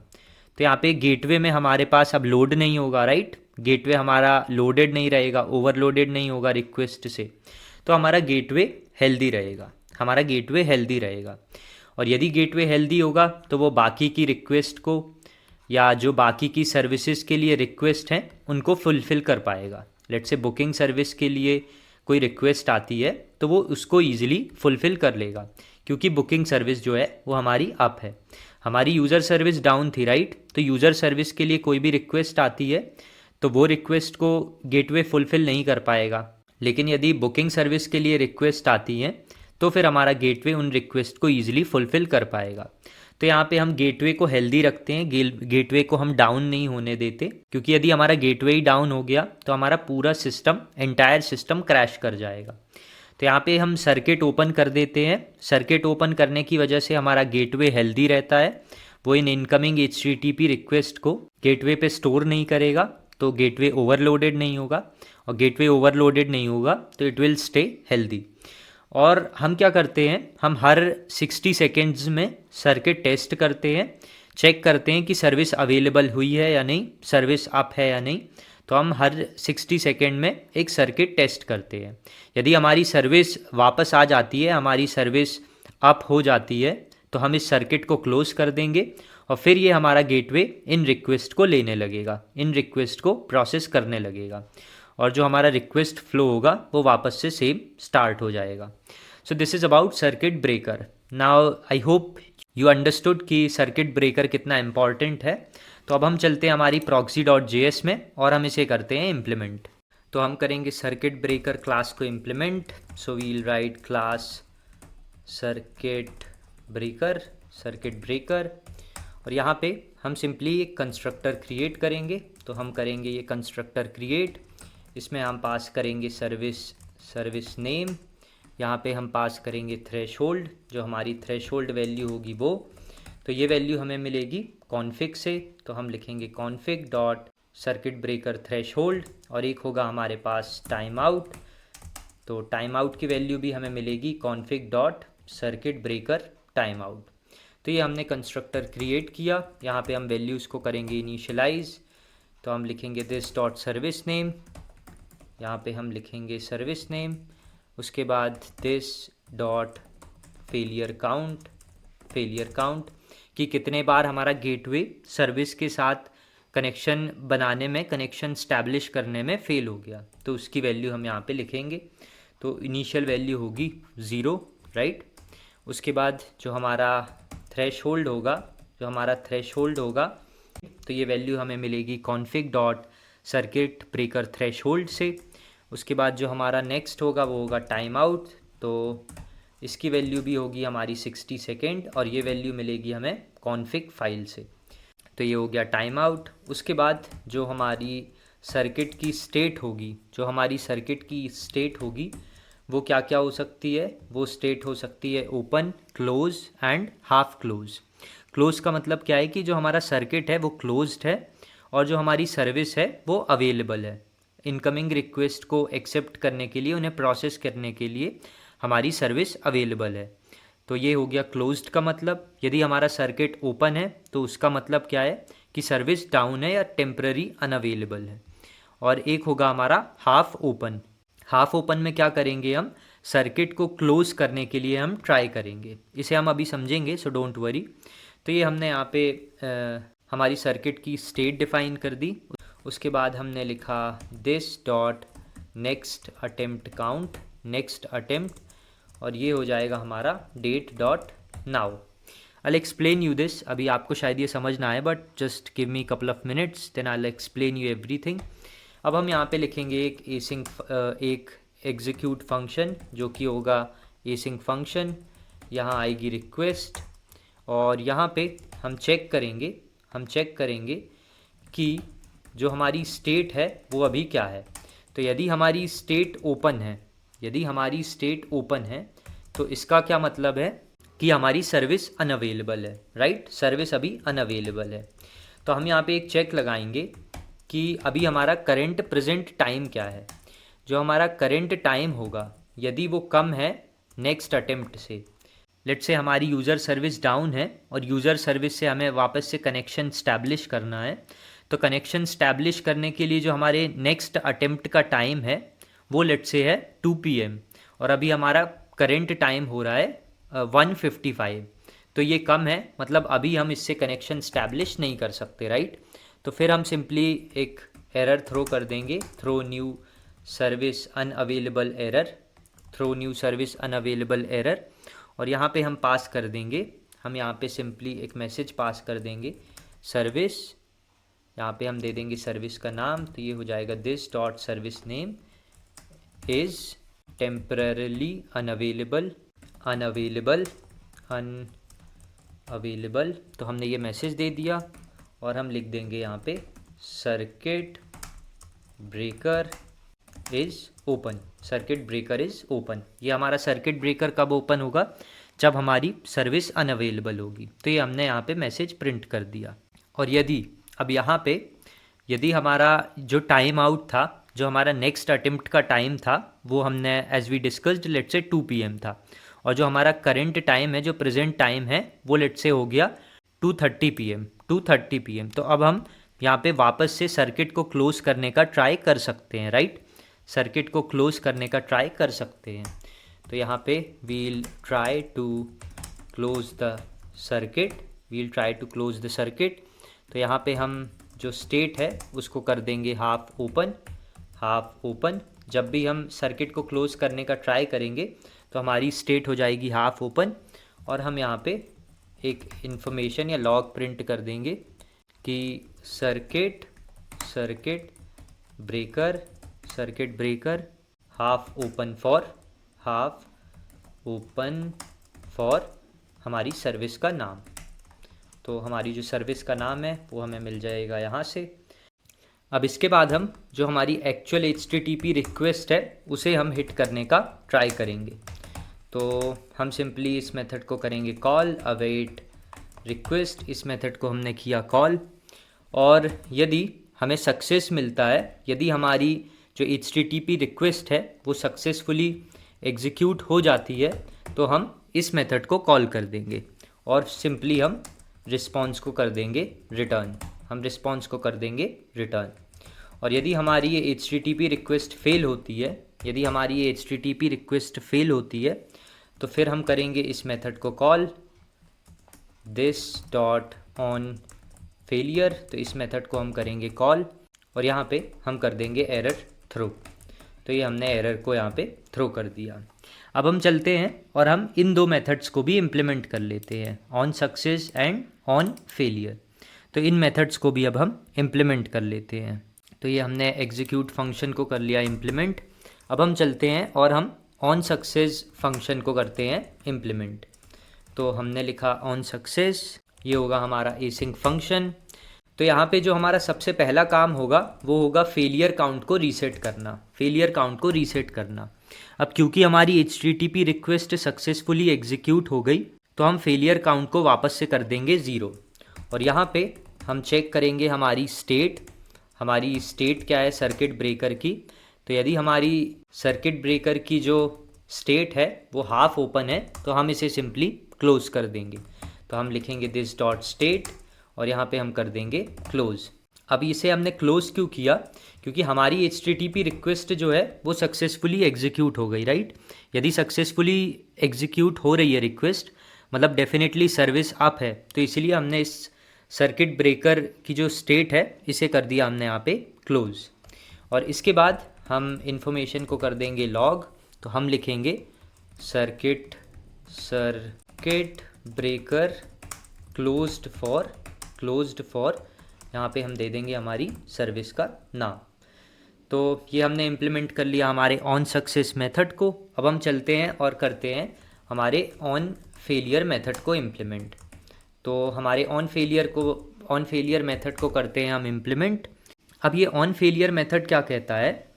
Speaker 1: तो यहाँ पे गेटवे में हमारे पास अब लोड नहीं होगा, राइट, गेटवे हमारा लोडेड नहीं रहेगा, ओवरलोडेड नहीं होगा रिक्वेस्ट से। तो हमारा गेटवे हेल्दी रहेगा। और यदि गेटवे हेल्दी होगा तो वो बाकी की रिक्वेस्ट को या जो बाकी की सर्विसेज के लिए रिक्वेस्ट हैं उनको फुलफ़िल कर पाएगा। लेट्स से बुकिंग सर्विस के लिए कोई रिक्वेस्ट आती है तो वो उसको ईजिली फुलफ़िल कर लेगा, क्योंकि बुकिंग सर्विस जो है वो हमारी अप है। हमारी यूज़र सर्विस डाउन थी, राइट, तो यूज़र सर्विस के लिए कोई भी रिक्वेस्ट आती है तो वो रिक्वेस्ट को गेटवे फुलफ़िल नहीं कर पाएगा। लेकिन यदि बुकिंग सर्विस के लिए रिक्वेस्ट आती है तो फिर हमारा गेटवे उन रिक्वेस्ट को ईजिली फुलफ़िल कर पाएगा। तो यहाँ पे हम गेटवे को हेल्दी रखते हैं, गेटवे को हम डाउन नहीं होने देते, क्योंकि यदि हमारा गेटवे ही डाउन हो गया तो हमारा पूरा एंटायर सिस्टम क्रैश कर जाएगा। तो यहाँ पे हम सर्किट ओपन कर देते हैं। सर्किट ओपन करने की वजह से हमारा गेटवे हेल्दी रहता है, वो इन इनकमिंग HTTP रिक्वेस्ट को गेटवे पे स्टोर नहीं करेगा, तो गेटवे ओवरलोडेड नहीं होगा, और गेटवे ओवरलोडेड नहीं होगा तो इट विल स्टे हेल्दी। और हम क्या करते हैं, हम हर 60 सेकेंड्स में सर्किट टेस्ट करते हैं, चेक करते हैं कि सर्विस अवेलेबल हुई है या नहीं, सर्विस अप है या नहीं। तो हम हर 60 सेकेंड में एक सर्किट टेस्ट करते हैं। यदि हमारी सर्विस वापस आ जाती है, हमारी सर्विस अप हो जाती है, तो हम इस सर्किट को क्लोज़ कर देंगे और फिर ये हमारा गेटवे इन रिक्वेस्ट को लेने लगेगा, इन रिक्वेस्ट को प्रोसेस करने लगेगा, और जो हमारा रिक्वेस्ट फ्लो होगा वो वापस से सेम स्टार्ट हो जाएगा। So this is about circuit breaker. Now I hope you understood कि सर्किट ब्रेकर कितना इम्पॉर्टेंट है। तो अब हम चलते हैं हमारी proxy.js में और हम इसे करते हैं इम्प्लीमेंट। तो हम करेंगे सर्किट ब्रेकर क्लास को implement. So we'll write class circuit breaker, और यहाँ पे हम सिंपली एक कंस्ट्रक्टर क्रिएट करेंगे। तो हम करेंगे ये कंस्ट्रक्टर क्रिएट, इसमें हम पास करेंगे सर्विस नेम, यहाँ पे हम पास करेंगे थ्रेशोल्ड, जो हमारी थ्रेशोल्ड वैल्यू होगी वो, तो ये वैल्यू हमें मिलेगी कॉन्फ़िग से। तो हम लिखेंगे config dot circuit breaker threshold, और एक होगा हमारे पास टाइम आउट। तो टाइम आउट की वैल्यू भी हमें मिलेगी config dot circuit breaker time out. तो ये हमने कंस्ट्रक्टर क्रिएट किया, यहाँ पे हम वैल्यूज़ को करेंगे इनिशियलाइज। तो हम लिखेंगे दिस डॉट सर्विस नेम, यहाँ पे हम लिखेंगे सर्विस नेम, उसके बाद दिस डॉट फेलियर काउंट कि कितने बार हमारा गेटवे सर्विस के साथ कनेक्शन बनाने में, कनेक्शन स्टैब्लिश करने में फेल हो गया, तो उसकी वैल्यू हम यहाँ पे लिखेंगे। तो इनिशियल वैल्यू होगी 0, राइट। उसके बाद जो हमारा थ्रेशोल्ड होगा तो ये वैल्यू हमें मिलेगी config dot circuit breaker threshold से। उसके बाद जो हमारा नेक्स्ट होगा वो होगा टाइम आउट, तो इसकी वैल्यू भी होगी हमारी 60 सेकेंड, और ये वैल्यू मिलेगी हमें कॉन्फ़िग फाइल से। तो ये हो गया टाइम आउट। उसके बाद जो हमारी सर्किट की स्टेट होगी, वो क्या क्या हो सकती है, वो स्टेट हो सकती है open, close and half close. Close का मतलब क्या है कि जो हमारा सर्किट है वो क्लोज्ड है और जो हमारी सर्विस है वो अवेलेबल है। इनकमिंग रिक्वेस्ट को एक्सेप्ट करने के लिए, उन्हें प्रोसेस करने के लिए हमारी सर्विस अवेलेबल है। तो ये हो गया क्लोज्ड का मतलब। यदि हमारा सर्किट ओपन है तो उसका मतलब क्या है कि सर्विस डाउन है या टेम्पररी अनअवेलेबल है। और एक होगा हमारा हाफ ओपन। हाफ ओपन में क्या करेंगे, हम सर्किट को क्लोज करने के लिए हम ट्राई करेंगे, इसे हम अभी समझेंगे, सो डोंट वरी। तो ये हमने यहाँ पे हमारी सर्किट की स्टेट डिफाइन कर दी। उसके बाद हमने लिखा this dot next attempt count, next attempt, और ये हो जाएगा हमारा date dot now. I explain you this, अभी आपको शायद ये समझ ना आए but just give me couple of minutes then I explain you everything. अब हम यहाँ पे लिखेंगे एक एसिंक, एक एग्जीक्यूट फंक्शन जो कि होगा एसिंक फंक्शन। यहाँ आएगी रिक्वेस्ट और यहाँ पे हम चेक करेंगे कि जो हमारी स्टेट है वो अभी क्या है। तो यदि हमारी स्टेट ओपन है तो इसका क्या मतलब है कि हमारी सर्विस अनअवेलेबल है, राइट। सर्विस अभी अनअवेलेबल है। तो हम यहाँ पे एक चेक लगाएंगे कि अभी हमारा करंट प्रेजेंट टाइम क्या है। जो हमारा करंट टाइम होगा यदि वो कम है नेक्स्ट अटेम्प्ट से, लेट्स से हमारी यूज़र सर्विस डाउन है और यूज़र सर्विस से हमें वापस से कनेक्शन स्टैब्लिश करना है। तो कनेक्शन स्टैब्लिश करने के लिए जो हमारे नेक्स्ट अटेम्प्ट का टाइम है वो लेट्स से है 2 PM और अभी हमारा करंट टाइम हो रहा है 1:55। तो ये कम है, मतलब अभी हम इससे कनेक्शन स्टैब्लिश नहीं कर सकते, राइट। तो फिर हम सिंपली एक एरर थ्रो कर देंगे, throw new service unavailable error, और यहाँ पे हम पास कर देंगे, हम यहाँ पे सिंपली एक मैसेज पास कर देंगे सर्विस, यहाँ पे हम दे देंगे सर्विस का नाम। तो ये हो जाएगा this dot service name is temporarily unavailable. तो हमने ये मैसेज दे दिया और हम लिख देंगे यहाँ पे सर्किट ब्रेकर इज़ ओपन। ये हमारा सर्किट ब्रेकर कब ओपन होगा, जब हमारी सर्विस अनअवेलेबल होगी। तो ये हमने यहाँ पे मैसेज प्रिंट कर दिया। और यदि हमारा जो टाइम आउट था, जो हमारा नेक्स्ट अटेम्प्ट का टाइम था, वो हमने as we discussed let's say 2 PM था, और जो हमारा करंट टाइम है, जो प्रेजेंट टाइम है, वो लेट्स से हो गया 2:30 PM। तो अब हम यहाँ पे वापस से सर्किट को क्लोज करने का ट्राई कर सकते हैं, राइट। सर्किट को क्लोज करने का ट्राई कर सकते हैं। तो यहाँ पे we'll try to close the circuit. तो यहाँ पे हम जो स्टेट है उसको कर देंगे हाफ ओपन। जब भी हम सर्किट को क्लोज करने का ट्राई करेंगे तो हमारी स्टेट हो जाएगी हाफ ओपन, और हम यहाँ पे एक इंफॉर्मेशन या लॉग प्रिंट कर देंगे कि circuit breaker half open for हमारी सर्विस का नाम। तो हमारी जो सर्विस का नाम है वो हमें मिल जाएगा यहाँ से। अब इसके बाद हम जो हमारी एक्चुअल HTTP रिक्वेस्ट है उसे हम हिट करने का ट्राई करेंगे। तो हम सिंपली इस मेथड को करेंगे कॉल अवेट रिक्वेस्ट। इस मेथड को हमने किया कॉल, और यदि हमें सक्सेस मिलता है, यदि हमारी जो HTTP रिक्वेस्ट है वो सक्सेसफुली एग्जीक्यूट हो जाती है, तो हम इस मेथड को कॉल कर देंगे और सिंपली हम रिस्पॉन्स को कर देंगे रिटर्न। और यदि हमारी ये HTTP रिक्वेस्ट फेल होती है, तो फिर हम करेंगे इस मेथड को call this dot on failure. तो इस मेथड को हम करेंगे कॉल और यहाँ पे हम कर देंगे एरर थ्रो। तो ये हमने एरर को यहाँ पे थ्रो कर दिया। अब हम चलते हैं और हम इन दो मेथड्स को भी इम्प्लीमेंट कर लेते हैं, on success and on failure. तो इन मेथड्स को भी अब हम इम्प्लीमेंट कर लेते हैं। तो ये हमने एग्जीक्यूट फंक्शन को कर लिया इम्प्लीमेंट। अब हम चलते हैं और हम ऑन सक्सेस फंक्शन को करते हैं इम्प्लीमेंट। तो हमने लिखा ऑन सक्सेस, ये होगा हमारा एसिंक फंक्शन। तो यहाँ पे जो हमारा सबसे पहला काम होगा वो होगा फेलियर काउंट को रीसेट करना। अब क्योंकि हमारी HTTP रिक्वेस्ट सक्सेसफुली एग्जीक्यूट हो गई तो हम फेलियर काउंट को वापस से कर देंगे 0। और यहाँ पे हम चेक करेंगे हमारी स्टेट क्या है सर्किट ब्रेकर की। तो यदि हमारी सर्किट ब्रेकर की जो स्टेट है वो हाफ ओपन है तो हम इसे सिंपली क्लोज कर देंगे। तो हम लिखेंगे दिस डॉट स्टेट और यहाँ पे हम कर देंगे क्लोज। अब इसे हमने क्लोज क्यों किया, क्योंकि हमारी HTTP रिक्वेस्ट जो है वो सक्सेसफुली एग्जीक्यूट हो गई, राइट। यदि सक्सेसफुली एग्जीक्यूट हो रही है रिक्वेस्ट मतलब डेफिनेटली सर्विस अप है, तो इसलिए हमने इस सर्किट ब्रेकर की जो स्टेट है इसे कर दिया हमने यहाँ पे क्लोज। और इसके बाद हम इन्फॉर्मेशन को कर देंगे लॉग। तो हम लिखेंगे सर्किट ब्रेकर क्लोज्ड फॉर यहाँ पे हम दे देंगे हमारी सर्विस का नाम। तो ये हमने इम्प्लीमेंट कर लिया हमारे ऑन सक्सेस मेथड को। अब हम चलते हैं और करते हैं हमारे ऑन फेलियर मेथड को इम्प्लीमेंट। तो हमारे ऑन फेलियर मेथड को करते हैं हम इम्प्लीमेंट। अब ये ऑन फेलियर मेथड क्या कहता है,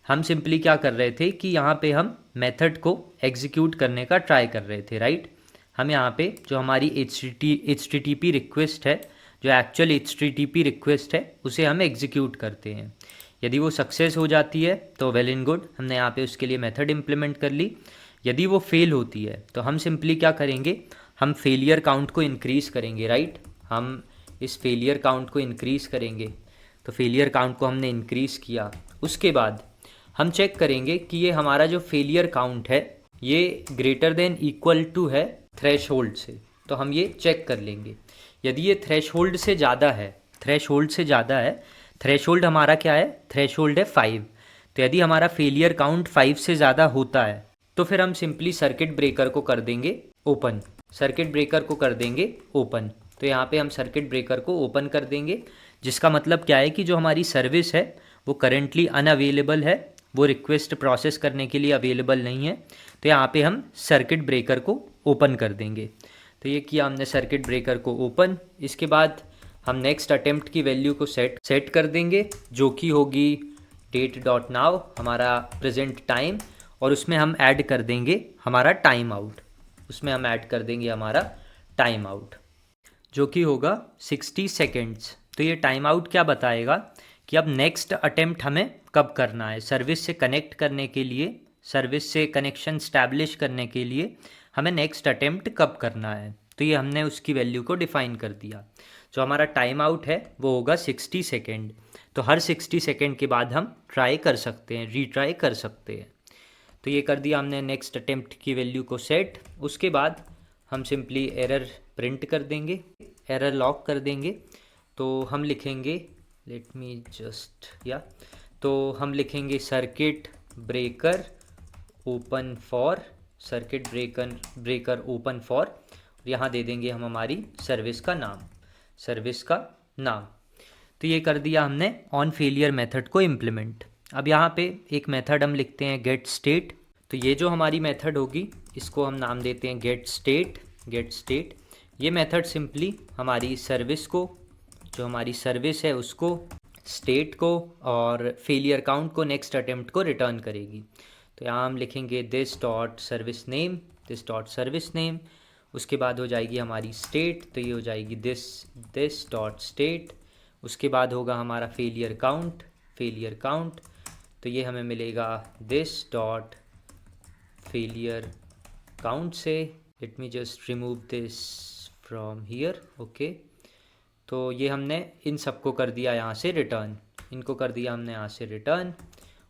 Speaker 1: हम सिंपली क्या कर रहे थे कि यहाँ पे हम मेथड को एग्जीक्यूट करने का ट्राई कर रहे थे, राइट। हम यहाँ पे जो हमारी HTTP रिक्वेस्ट है, जो एक्चुअल HTTP रिक्वेस्ट है उसे हम एग्जीक्यूट करते हैं। यदि वो सक्सेस हो जाती है तो वेल एंड गुड, हमने यहाँ पे उसके लिए मेथड इम्प्लीमेंट कर ली। यदि वो फेल होती है तो हम सिंपली क्या करेंगे, हम फेलियर काउंट को इंक्रीज़ करेंगे, राइट। हम इस फेलियर काउंट को इंक्रीज़ करेंगे। तो फेलियर काउंट को हमने इंक्रीज़ किया। उसके बाद हम चेक करेंगे कि ये हमारा जो फेलियर काउंट है ये ग्रेटर देन इक्वल टू है थ्रेशोल्ड से। तो हम ये चेक कर लेंगे। यदि ये थ्रेशोल्ड से ज़्यादा है, थ्रेशोल्ड हमारा क्या है, थ्रेशोल्ड है 5। तो यदि हमारा फेलियर काउंट 5 से ज़्यादा होता है तो फिर हम सिंपली सर्किट ब्रेकर को कर देंगे ओपन। तो यहाँ पे हम सर्किट ब्रेकर को ओपन कर देंगे, जिसका मतलब क्या है कि जो हमारी सर्विस है वो करेंटली अनअवेलेबल है, वो रिक्वेस्ट प्रोसेस करने के लिए अवेलेबल नहीं है। तो यहाँ पे हम सर्किट ब्रेकर को ओपन कर देंगे। तो ये किया हमने सर्किट ब्रेकर को ओपन। इसके बाद हम नेक्स्ट अटेम्प्ट की वैल्यू को सेट कर देंगे, जो कि होगी date.now हमारा प्रेजेंट टाइम, और उसमें हम ऐड कर देंगे हमारा टाइम आउट, जो कि होगा 60 सेकेंड्स। तो ये टाइम आउट क्या बताएगा कि अब नेक्स्ट अटेम्प्ट हमें कब करना है, सर्विस से कनेक्ट करने के लिए, सर्विस से कनेक्शन स्टैब्लिश करने के लिए हमें नेक्स्ट अटेम्प्ट कब करना है। तो ये हमने उसकी वैल्यू को डिफ़ाइन कर दिया। जो हमारा टाइम आउट है वो होगा 60 सेकेंड। तो हर 60 सेकेंड के बाद हम रीट्राई कर सकते हैं। तो ये कर दिया हमने नेक्स्ट अटेम्प्ट की वैल्यू को सेट। उसके बाद हम सिंपली एरर प्रिंट कर देंगे, एरर लॉग कर देंगे। तो हम लिखेंगे हम लिखेंगे सर्किट ब्रेकर ओपन फॉर, यहाँ दे देंगे हम हमारी सर्विस का नाम। तो ये कर दिया हमने ऑन फेलियर मेथड को इम्प्लीमेंट। अब यहाँ पे एक मेथड हम लिखते हैं गेट स्टेट। तो ये जो हमारी मेथड होगी इसको हम नाम देते हैं गेट स्टेट। ये मेथड सिंपली हमारी सर्विस को, जो हमारी सर्विस है उसको, स्टेट को और फेलियर काउंट को, नेक्स्ट अटेम्प्ट को रिटर्न करेगी। तो यहाँ हम लिखेंगे दिस डॉट सर्विस नेम। उसके बाद हो जाएगी हमारी स्टेट, तो ये हो जाएगी दिस डॉट स्टेट। उसके बाद होगा हमारा फेलियर काउंट। तो ये हमें मिलेगा दिस डॉट फेलियर काउंट से। Late me just remove this from here, okay. तो ये हमने इन सबको कर दिया यहाँ से रिटर्न।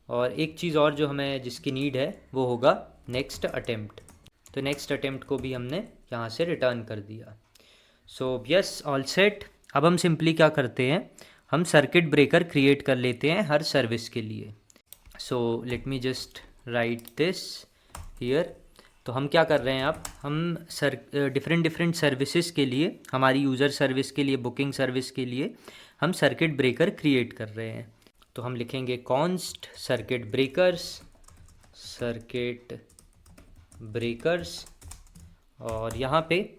Speaker 1: और एक चीज़ और जो हमें जिसकी नीड है वो होगा नेक्स्ट अटेम्प्ट। तो नेक्स्ट अटेम्प्ट को भी हमने यहाँ से रिटर्न कर दिया। So yes, all set. अब हम सिंपली क्या करते हैं, हम सर्किट ब्रेकर क्रिएट कर लेते हैं हर सर्विस के लिए। सो let me just right this here. तो हम क्या कर रहे हैं, अब हम डिफरेंट सर्विसेज के लिए, हमारी यूज़र सर्विस के लिए, बुकिंग सर्विस के लिए हम सर्किट ब्रेकर क्रिएट कर रहे हैं। तो हम लिखेंगे कॉन्स्ट सर्किट ब्रेकर्स और यहाँ पे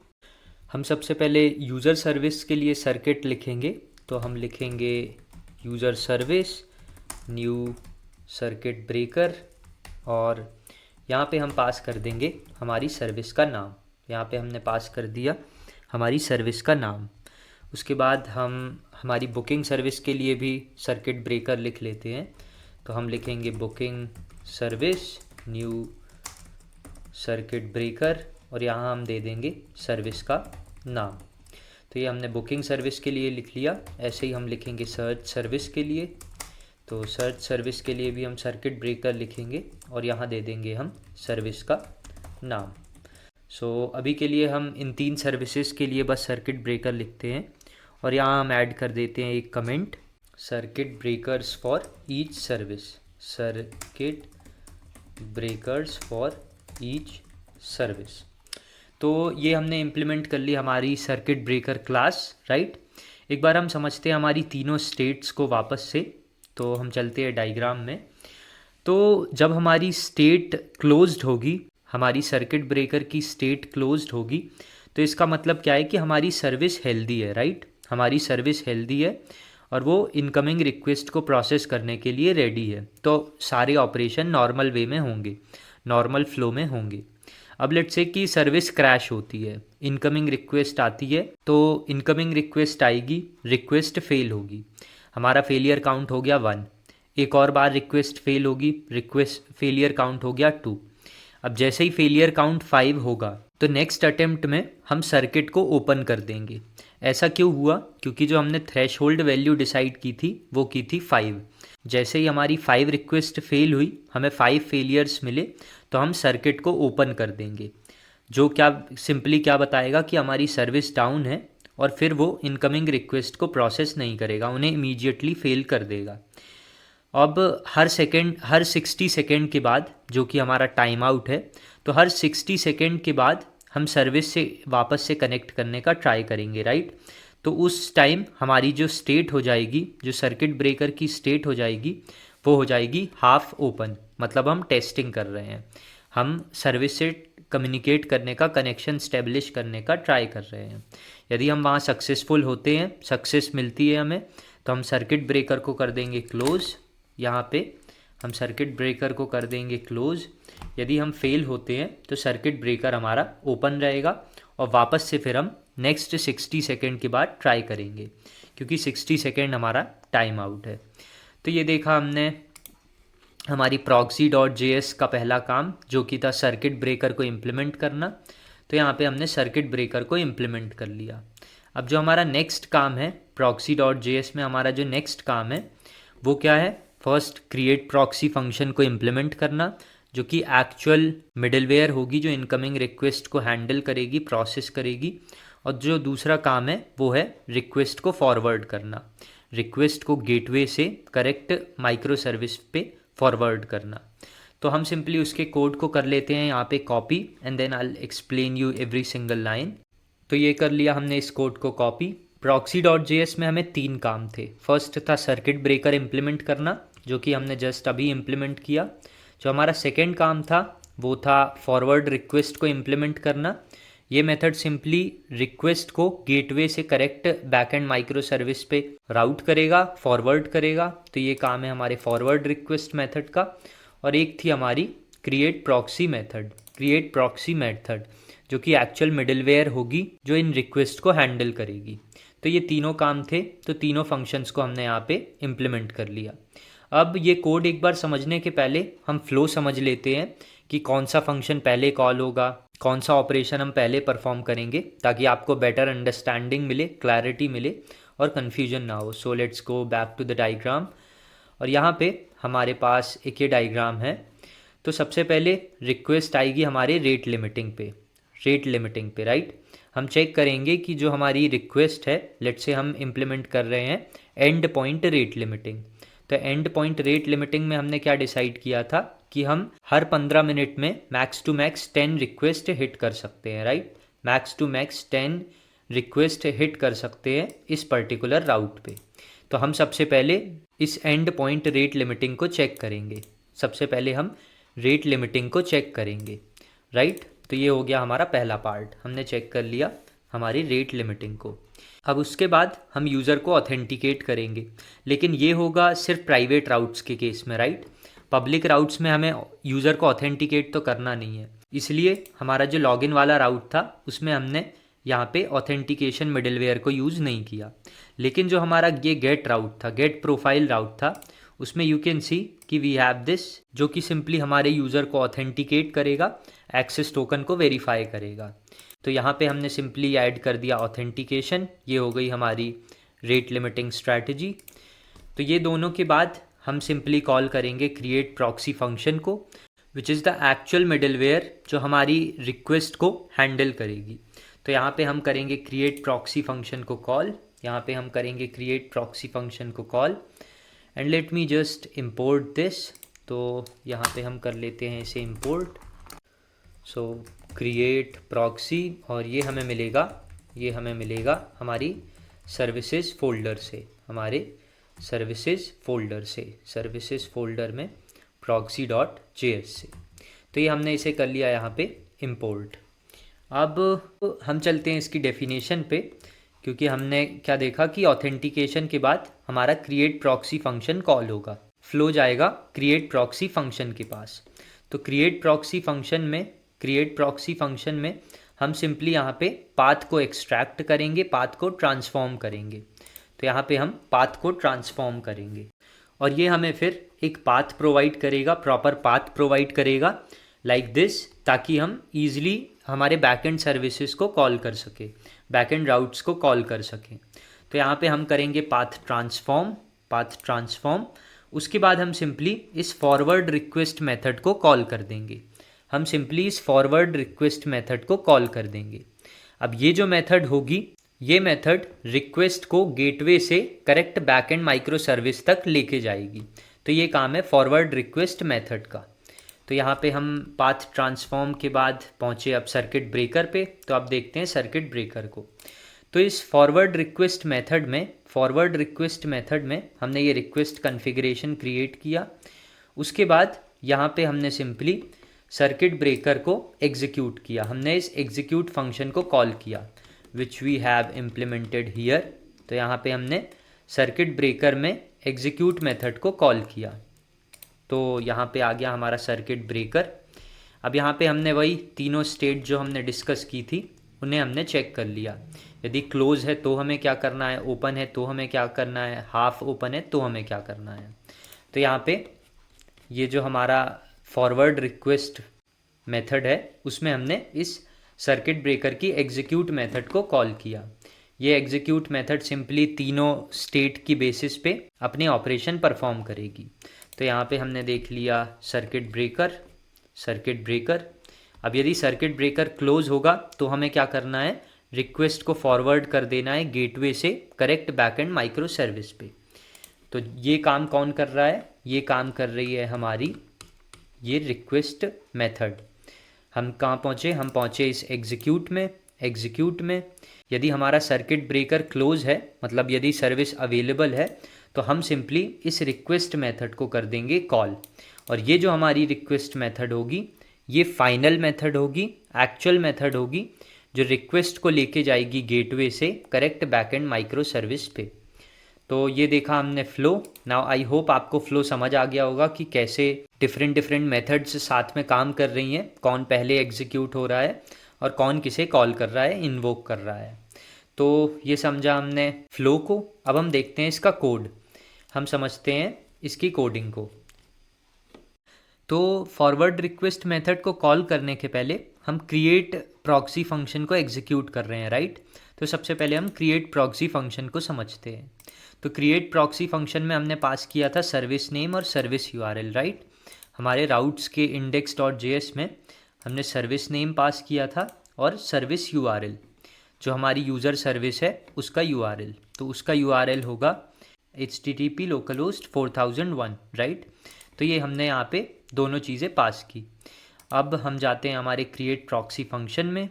Speaker 1: हम सबसे पहले यूज़र सर्विस के लिए सर्किट लिखेंगे। तो हम लिखेंगे user service new circuit breaker और यहाँ पे हम पास कर देंगे हमारी सर्विस का नाम। यहाँ पे हमने पास कर दिया हमारी सर्विस का नाम। उसके बाद हम हमारी बुकिंग सर्विस के लिए भी सर्किट ब्रेकर लिख लेते हैं। तो हम लिखेंगे booking service new circuit breaker और यहाँ हम दे देंगे सर्विस का नाम। तो ये हमने बुकिंग सर्विस के लिए लिख लिया। ऐसे ही हम लिखेंगे सर्च सर्विस के लिए। तो सर्च सर्विस के लिए भी हम सर्किट ब्रेकर लिखेंगे और यहाँ दे देंगे हम सर्विस का नाम। अभी के लिए हम इन 3 सर्विसेज के लिए बस सर्किट ब्रेकर लिखते हैं और यहाँ हम ऐड कर देते हैं एक comment, circuit breakers for each service, circuit breakers for each service. तो ये हमने इम्प्लीमेंट कर ली हमारी सर्किट ब्रेकर क्लास, राइट। एक बार हम समझते हैं हमारी तीनों स्टेट्स को वापस से। तो हम चलते हैं डायग्राम में। तो जब हमारी स्टेट क्लोज्ड होगी, हमारी सर्किट ब्रेकर की स्टेट क्लोज्ड होगी, तो इसका मतलब क्या है कि हमारी सर्विस हेल्दी है, राइट। हमारी सर्विस हेल्दी है और वो इनकमिंग रिक्वेस्ट को प्रोसेस करने के लिए रेडी है। तो सारे ऑपरेशन नॉर्मल वे में होंगे, नॉर्मल फ्लो में होंगे। अब लेट्स से कि सर्विस क्रैश होती है, इनकमिंग रिक्वेस्ट आती है, तो इनकमिंग रिक्वेस्ट आएगी, रिक्वेस्ट फेल होगी, हमारा फेलियर काउंट हो गया 1। एक और बार रिक्वेस्ट फेल होगी, रिक्वेस्ट फेलियर काउंट हो गया 2। अब जैसे ही फेलियर काउंट 5 होगा तो नेक्स्ट अटेम्प्ट में हम सर्किट को ओपन कर देंगे। ऐसा क्यों हुआ? क्योंकि जो हमने थ्रेशहोल्ड वैल्यू डिसाइड की थी वो की थी 5। जैसे ही हमारी 5 रिक्वेस्ट फेल हुई, हमें 5 फेलियर्स मिले, तो हम सर्किट को ओपन कर देंगे, जो क्या सिंपली क्या बताएगा कि हमारी सर्विस डाउन है और फिर वो इनकमिंग रिक्वेस्ट को प्रोसेस नहीं करेगा, उन्हें इमीडिएटली फेल कर देगा। अब हर 60 सेकेंड के बाद, जो कि हमारा टाइम आउट है, तो हर 60 सेकेंड के बाद हम सर्विस से वापस से कनेक्ट करने का ट्राई करेंगे, राइट। तो उस टाइम हमारी जो स्टेट हो जाएगी, जो सर्किट ब्रेकर की स्टेट हो जाएगी, वो हो जाएगी हाफ ओपन, मतलब हम टेस्टिंग कर रहे हैं, हम सर्विस से कम्युनिकेट करने का, कनेक्शन स्टेब्लिश करने का ट्राई कर रहे हैं। यदि हम वहाँ सक्सेसफुल होते हैं, सक्सेस मिलती है हमें, तो हम सर्किट ब्रेकर को कर देंगे क्लोज़। यहाँ पे हम सर्किट ब्रेकर को कर देंगे क्लोज़। यदि हम फेल होते हैं तो सर्किट ब्रेकर हमारा ओपन रहेगा और वापस से फिर हम नेक्स्ट 60 सेकेंड के बाद ट्राई करेंगे, क्योंकि 60 सेकेंड हमारा टाइम आउट है। तो ये देखा हमने हमारी proxy.js का पहला काम, जो कि था सर्किट ब्रेकर को इम्प्लीमेंट करना। तो यहाँ पे हमने सर्किट ब्रेकर को इम्प्लीमेंट कर लिया। अब जो हमारा नेक्स्ट काम है proxy.js में, हमारा जो नेक्स्ट काम है वो क्या है? फर्स्ट क्रिएट प्रॉक्सी फंक्शन को इम्प्लीमेंट करना, जो कि एक्चुअल मिडलवेयर होगी, जो इनकमिंग रिक्वेस्ट को हैंडल करेगी, प्रोसेस करेगी। और जो दूसरा काम है वो है रिक्वेस्ट को फॉरवर्ड करना, रिक्वेस्ट को गेटवे से करेक्ट माइक्रो सर्विस पे फॉरवर्ड करना। तो हम सिंपली उसके कोड को कर लेते हैं यहाँ पे copy, and then I will explain you every single line. तो ये कर लिया हमने इस कोड को कॉपी। proxy.js में हमें 3 काम थे। फर्स्ट था सर्किट ब्रेकर इम्प्लीमेंट करना, जो कि हमने जस्ट अभी इम्प्लीमेंट किया। जो हमारा सेकेंड काम था वो था फॉरवर्ड रिक्वेस्ट को इम्प्लीमेंट करना। ये मेथड सिंपली रिक्वेस्ट को गेटवे से करेक्ट बैकएंड माइक्रो सर्विस पे राउट करेगा, फॉरवर्ड करेगा। तो ये काम है हमारे फॉरवर्ड रिक्वेस्ट मेथड का। और एक थी हमारी क्रिएट प्रॉक्सी मेथड, जो कि एक्चुअल मिडलवेयर होगी, जो इन रिक्वेस्ट को हैंडल करेगी। तो ये तीनों काम थे, तो तीनों फंक्शंस को हमने यहाँ पे इम्प्लीमेंट कर लिया। अब ये कोड एक बार समझने के पहले हम फ्लो समझ लेते हैं कि कौन सा फंक्शन पहले कॉल होगा, कौन सा ऑपरेशन हम पहले परफॉर्म करेंगे, ताकि आपको बेटर अंडरस्टैंडिंग मिले, क्लैरिटी मिले और कन्फ्यूजन ना हो। So let's go back to the diagram. और यहाँ पे हमारे पास एक ये डायग्राम है। तो सबसे पहले रिक्वेस्ट आएगी हमारे रेट लिमिटिंग पे, राइट। हम चेक करेंगे कि जो हमारी रिक्वेस्ट है, लेट्स से हम इम्प्लीमेंट कर रहे हैं एंड पॉइंट रेट लिमिटिंग। तो एंड पॉइंट रेट लिमिटिंग में हमने क्या डिसाइड किया था कि हम हर 15 मिनट में max to max 10 request hit कर सकते हैं, right. Max to max 10 request hit कर सकते हैं इस पर्टिकुलर राउट पे। तो हम सबसे पहले इस एंड पॉइंट रेट लिमिटिंग को चेक करेंगे। सबसे पहले हम रेट लिमिटिंग को चेक करेंगे, राइट। तो ये हो गया हमारा पहला पार्ट, हमने चेक कर लिया हमारी रेट लिमिटिंग को। अब उसके बाद हम यूज़र को ऑथेंटिकेट करेंगे, लेकिन ये होगा सिर्फ प्राइवेट राउट्स के केस में, राइट। पब्लिक राउट्स में हमें यूज़र को ऑथेंटिकेट तो करना नहीं है, इसलिए हमारा जो लॉगिन वाला राउट था उसमें हमने यहाँ पे ऑथेंटिकेशन मिडलवेयर को यूज़ नहीं किया। लेकिन जो हमारा ये गेट राउट था, गेट प्रोफाइल राउट था, उसमें यू कैन सी कि वी हैव दिस, जो कि सिंपली हमारे यूज़र को ऑथेंटिकेट करेगा, एक्सेस टोकन को वेरीफाई करेगा। तो यहाँ पे हमने सिंपली ऐड कर दिया ऑथेंटिकेशन। ये हो गई हमारी रेट लिमिटिंग स्ट्रैटेजी। तो ये दोनों के बाद हम सिंपली कॉल करेंगे क्रिएट प्रॉक्सी फंक्शन को, which is the actual middleware जो हमारी रिक्वेस्ट को हैंडल करेगी। तो यहाँ पे हम करेंगे क्रिएट प्रॉक्सी फंक्शन को कॉल, यहाँ पे हम करेंगे क्रिएट प्रॉक्सी फंक्शन को call and let me just import this. तो यहाँ पे हम कर लेते हैं इसे इम्पोर्ट। सो क्रिएट प्रॉक्सी, और ये हमें मिलेगा हमारी सर्विसेज फोल्डर से, हमारे सर्विसेज फोल्डर में proxy.js से। तो ये हमने इसे कर लिया यहाँ पे इम्पोर्ट। अब हम चलते हैं इसकी डेफिनेशन पे, क्योंकि हमने क्या देखा कि ऑथेंटिकेशन के बाद हमारा क्रिएट प्रॉक्सी फंक्शन कॉल होगा, फ्लो जाएगा क्रिएट प्रॉक्सी फंक्शन के पास। तो क्रिएट प्रॉक्सी फंक्शन में हम सिंपली यहाँ पे पाथ को एक्सट्रैक्ट करेंगे, पाथ को ट्रांसफॉर्म करेंगे। तो यहाँ पे हम पाथ को ट्रांसफॉर्म करेंगे और ये हमें फिर एक पाथ प्रोवाइड करेगा, प्रॉपर पाथ प्रोवाइड करेगा लाइक दिस, ताकि हम ईजिली हमारे बैकएंड सर्विसेज को कॉल कर सके, बैकएंड राउट्स को कॉल कर सकें। तो यहाँ पे हम करेंगे पाथ ट्रांसफॉर्म। उसके बाद हम सिंपली इस फॉरवर्ड रिक्वेस्ट मेथड को कॉल कर देंगे। अब ये जो मेथड होगी, ये मेथड रिक्वेस्ट को गेटवे से करेक्ट बैकएंड माइक्रो सर्विस तक लेके जाएगी। तो ये काम है फॉरवर्ड रिक्वेस्ट मेथड का। तो यहाँ पे हम पाथ ट्रांसफॉर्म के बाद पहुँचे अब सर्किट ब्रेकर पे। तो आप देखते हैं सर्किट ब्रेकर को। तो इस फॉरवर्ड रिक्वेस्ट मेथड में हमने ये रिक्वेस्ट कॉन्फ़िगरेशन क्रिएट किया। उसके बाद यहाँ पे हमने सिंपली सर्किट ब्रेकर को एग्जीक्यूट किया, हमने इस एग्जीक्यूट फंक्शन को कॉल किया which we have implemented here. तो यहाँ पे हमने सर्किट ब्रेकर में एग्जीक्यूट मेथड को कॉल किया। तो यहाँ पे आ गया हमारा सर्किट ब्रेकर। अब यहाँ पे हमने वही तीनों स्टेट जो हमने डिस्कस की थी उन्हें हमने चेक कर लिया। यदि क्लोज है तो हमें क्या करना है, ओपन है तो हमें क्या करना है, हाफ ओपन है तो हमें क्या करना है। तो यहाँ पे ये जो हमारा फॉरवर्ड रिक्वेस्ट मेथड है उसमें हमने इस सर्किट ब्रेकर की एग्जीक्यूट मेथड को कॉल किया। ये एग्जीक्यूट मेथड सिंपली तीनों स्टेट की बेसिस पे अपने ऑपरेशन परफॉर्म करेगी। तो यहाँ पे हमने देख लिया सर्किट ब्रेकर। अब यदि सर्किट ब्रेकर क्लोज होगा तो हमें क्या करना है, रिक्वेस्ट को फॉरवर्ड कर देना है गेटवे से करेक्ट बैकएंड माइक्रो सर्विस पे। तो ये काम कौन कर रहा है, ये काम कर रही है हमारी ये रिक्वेस्ट मेथड। हम कहाँ पहुँचे, हम पहुँचे इस एग्जीक्यूट में। यदि हमारा सर्किट ब्रेकर क्लोज है, मतलब यदि सर्विस अवेलेबल है, तो हम सिंपली इस रिक्वेस्ट मेथड को कर देंगे कॉल। और ये जो हमारी रिक्वेस्ट मेथड होगी ये फाइनल मेथड होगी, एक्चुअल मेथड होगी, जो रिक्वेस्ट को लेके जाएगी गेटवे से करेक्ट बैकएंड माइक्रो सर्विस पे। तो ये देखा हमने फ्लो। नाउ आई होप आपको फ्लो समझ आ गया होगा कि कैसे डिफरेंट मेथड्स साथ में काम कर रही हैं, कौन पहले एग्जीक्यूट हो रहा है और कौन किसे कॉल कर रहा है, इन्वोक कर रहा है। तो ये समझा हमने फ्लो को। अब हम देखते हैं इसका कोड, हम समझते हैं इसकी कोडिंग को। तो फॉरवर्ड रिक्वेस्ट मेथड को कॉल करने के पहले हम क्रिएट प्रॉक्सी फंक्शन को एग्जीक्यूट कर रहे हैं, राइट। तो सबसे पहले हम क्रिएट प्रॉक्सी फंक्शन को समझते हैं। तो क्रिएट प्रॉक्सी फंक्शन में हमने पास किया था सर्विस नेम और सर्विस यूआरएल, राइट। हमारे राउट्स के index.js में हमने सर्विस नेम पास किया था और सर्विस यूआरएल, जो हमारी यूज़र सर्विस है उसका यूआरएल। तो उसका यूआरएल होगा http localhost 4001, राइट। तो ये हमने यहाँ पे दोनों चीज़ें पास की। अब हम जाते हैं हमारे क्रिएट प्रॉक्सी फंक्शन में।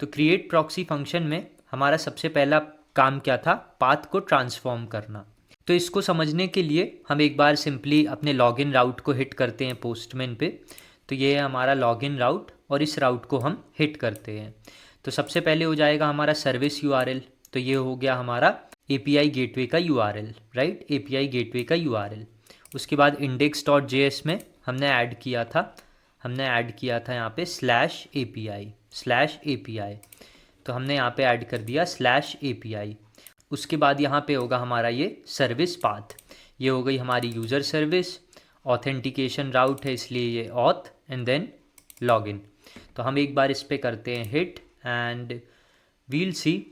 Speaker 1: तो क्रिएट प्रॉक्सी फंक्शन में हमारा सबसे पहला काम क्या था, पाथ को ट्रांसफॉर्म करना। तो इसको समझने के लिए हम एक बार सिंपली अपने लॉगिन राउट को हिट करते हैं पोस्टमैन पे। तो ये है हमारा लॉगिन राउट और इस राउट को हम हिट करते हैं। तो सबसे पहले हो जाएगा हमारा सर्विस यूआरएल। तो ये हो गया हमारा एपीआई गेटवे का यूआरएल, राइट, एपीआई गेटवे का यूआरएल। उसके बाद index.js में हमने ऐड किया था यहाँ पे स्लैश API। तो हमने यहाँ पे ऐड कर दिया स्लैश API। उसके बाद यहाँ पे होगा हमारा ये सर्विस पाथ। ये हो गई हमारी यूज़र सर्विस। ऑथेंटिकेशन राउट है इसलिए ये ऑथ एंड देन लॉगिन। तो हम एक बार इस पे करते हैं hit and we'll see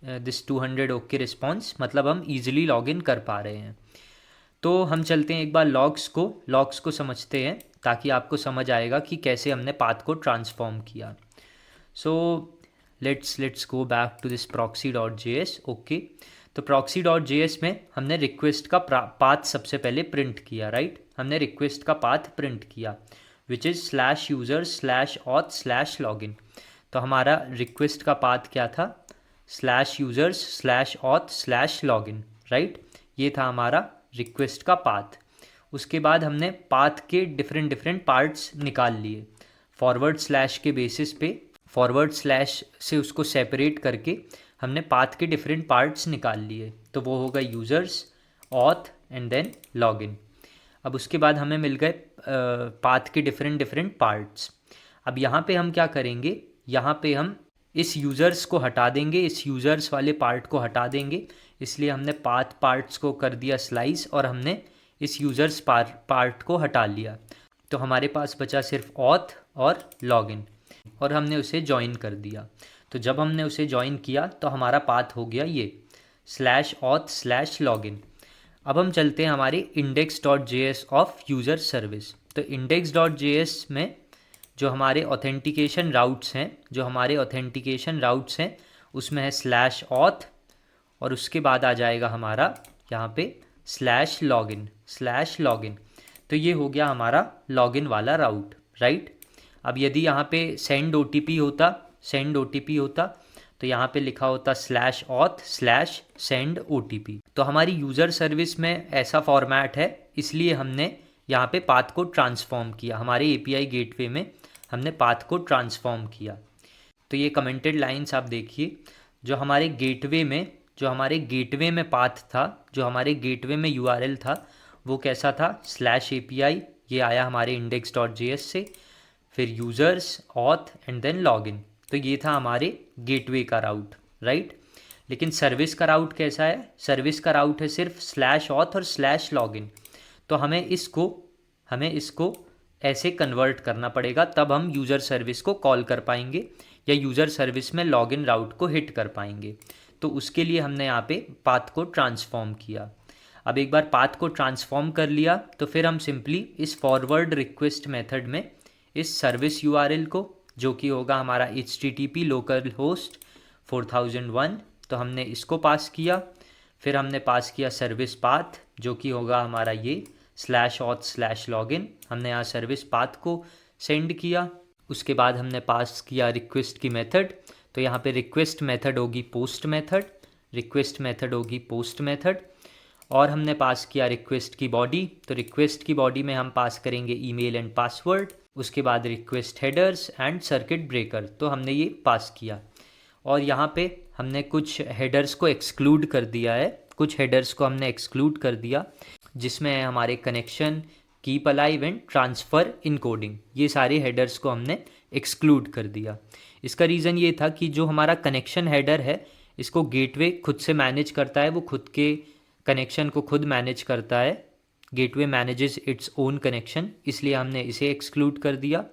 Speaker 1: this 200 okay response, मतलब हम ईजिली लॉगिन कर पा रहे हैं। तो हम चलते हैं एक बार लॉग्स को समझते हैं ताकि आपको समझ आएगा कि कैसे हमने पाथ को ट्रांसफॉर्म किया। So let's go back to this proxy.js। Okay, तो proxy.js में हमने रिक्वेस्ट का पाथ सबसे पहले प्रिंट किया, राइट। हमने रिक्वेस्ट का पाथ प्रिंट किया विच इज़ /users/auth/login। तो हमारा रिक्वेस्ट का पाथ क्या था? /users/auth/login, right. ये था हमारा रिक्वेस्ट का पाथ। उसके बाद हमने पाथ के डिफरेंट पार्ट्स निकाल लिए फॉरवर्ड स्लैश के बेसिस पे। फॉरवर्ड स्लैश से उसको सेपरेट करके हमने पाथ के डिफरेंट पार्ट्स निकाल लिए। तो वो होगा users, auth and then login. अब उसके बाद हमें मिल गए पाथ के डिफरेंट पार्ट्स। अब यहाँ पे हम क्या करेंगे, यहाँ पे हम इस यूज़र्स को हटा देंगे, इस यूज़र्स वाले पार्ट को हटा देंगे। इसलिए हमने पार्ट्स को कर दिया स्लाइस और हमने इस यूज़र्स पार्ट को हटा लिया। तो हमारे पास बचा सिर्फ ऑथ और लॉगिन और हमने उसे ज्वाइन कर दिया। तो जब हमने उसे ज्वाइन किया तो हमारा पाथ हो गया ये /auth/login। अब हम चलते हैं हमारे index.js ऑफ यूज़र सर्विस। तो index.js में जो हमारे ऑथेंटिकेशन राउट्स हैं उसमें है /auth और उसके बाद आ जाएगा हमारा यहाँ पे /login। तो ये हो गया हमारा लॉगिन वाला राउट, राइट। अब यदि यहाँ पे सेंड OTP होता तो यहाँ पे लिखा होता /auth/send OTP। तो हमारी यूज़र सर्विस में ऐसा फॉर्मेट है, इसलिए हमने यहाँ पे पाथ को ट्रांसफॉर्म किया। हमारे API गेटवे में हमने पाथ को ट्रांसफॉर्म किया। तो ये कमेंटेड लाइंस आप देखिए, जो हमारे गेटवे में पाथ था, जो हमारे गेटवे में URL था, वो कैसा था? /API, ये आया हमारे index.js से, फिर users, auth and then login. तो ये था हमारे गेटवे का राउट, राइट। लेकिन सर्विस का राउट कैसा है? सर्विस का राउट है सिर्फ /auth और /login। तो हमें इसको ऐसे कन्वर्ट करना पड़ेगा, तब हम यूज़र सर्विस को कॉल कर पाएंगे या यूज़र सर्विस में लॉगिन राउट को हिट कर पाएंगे। तो उसके लिए हमने यहाँ पे पाथ को ट्रांसफॉर्म किया। अब एक बार पाथ को ट्रांसफॉर्म कर लिया तो फिर हम सिंपली इस फॉरवर्ड रिक्वेस्ट मेथड में इस सर्विस URL को, जो कि होगा हमारा HTTP localhost 4001, तो हमने इसको पास किया। फिर हमने पास किया सर्विस पाथ, जो कि होगा हमारा ये /auth/login। हमने यहाँ सर्विस पाथ को सेंड किया। उसके बाद हमने पास किया रिक्वेस्ट की मेथड। तो यहाँ पे रिक्वेस्ट मेथड होगी पोस्ट मेथड और हमने पास किया रिक्वेस्ट की बॉडी। तो रिक्वेस्ट की बॉडी में हम पास करेंगे ईमेल एंड पासवर्ड। उसके बाद request headers and circuit breaker, तो हमने ये पास किया। और यहाँ पे हमने कुछ हेडर्स को एक्सक्लूड कर दिया, जिसमें है हमारे connection, keep alive and transfer encoding. ये सारे हेडर्स को हमने एक्सक्लूड कर दिया। इसका रीज़न ये था कि जो हमारा कनेक्शन हेडर है, इसको गेटवे खुद से मैनेज करता है, वो खुद के कनेक्शन को खुद मैनेज करता है। Gateway manages its own connection, इसलिए हमने इसे एक्सक्लूड कर दिया।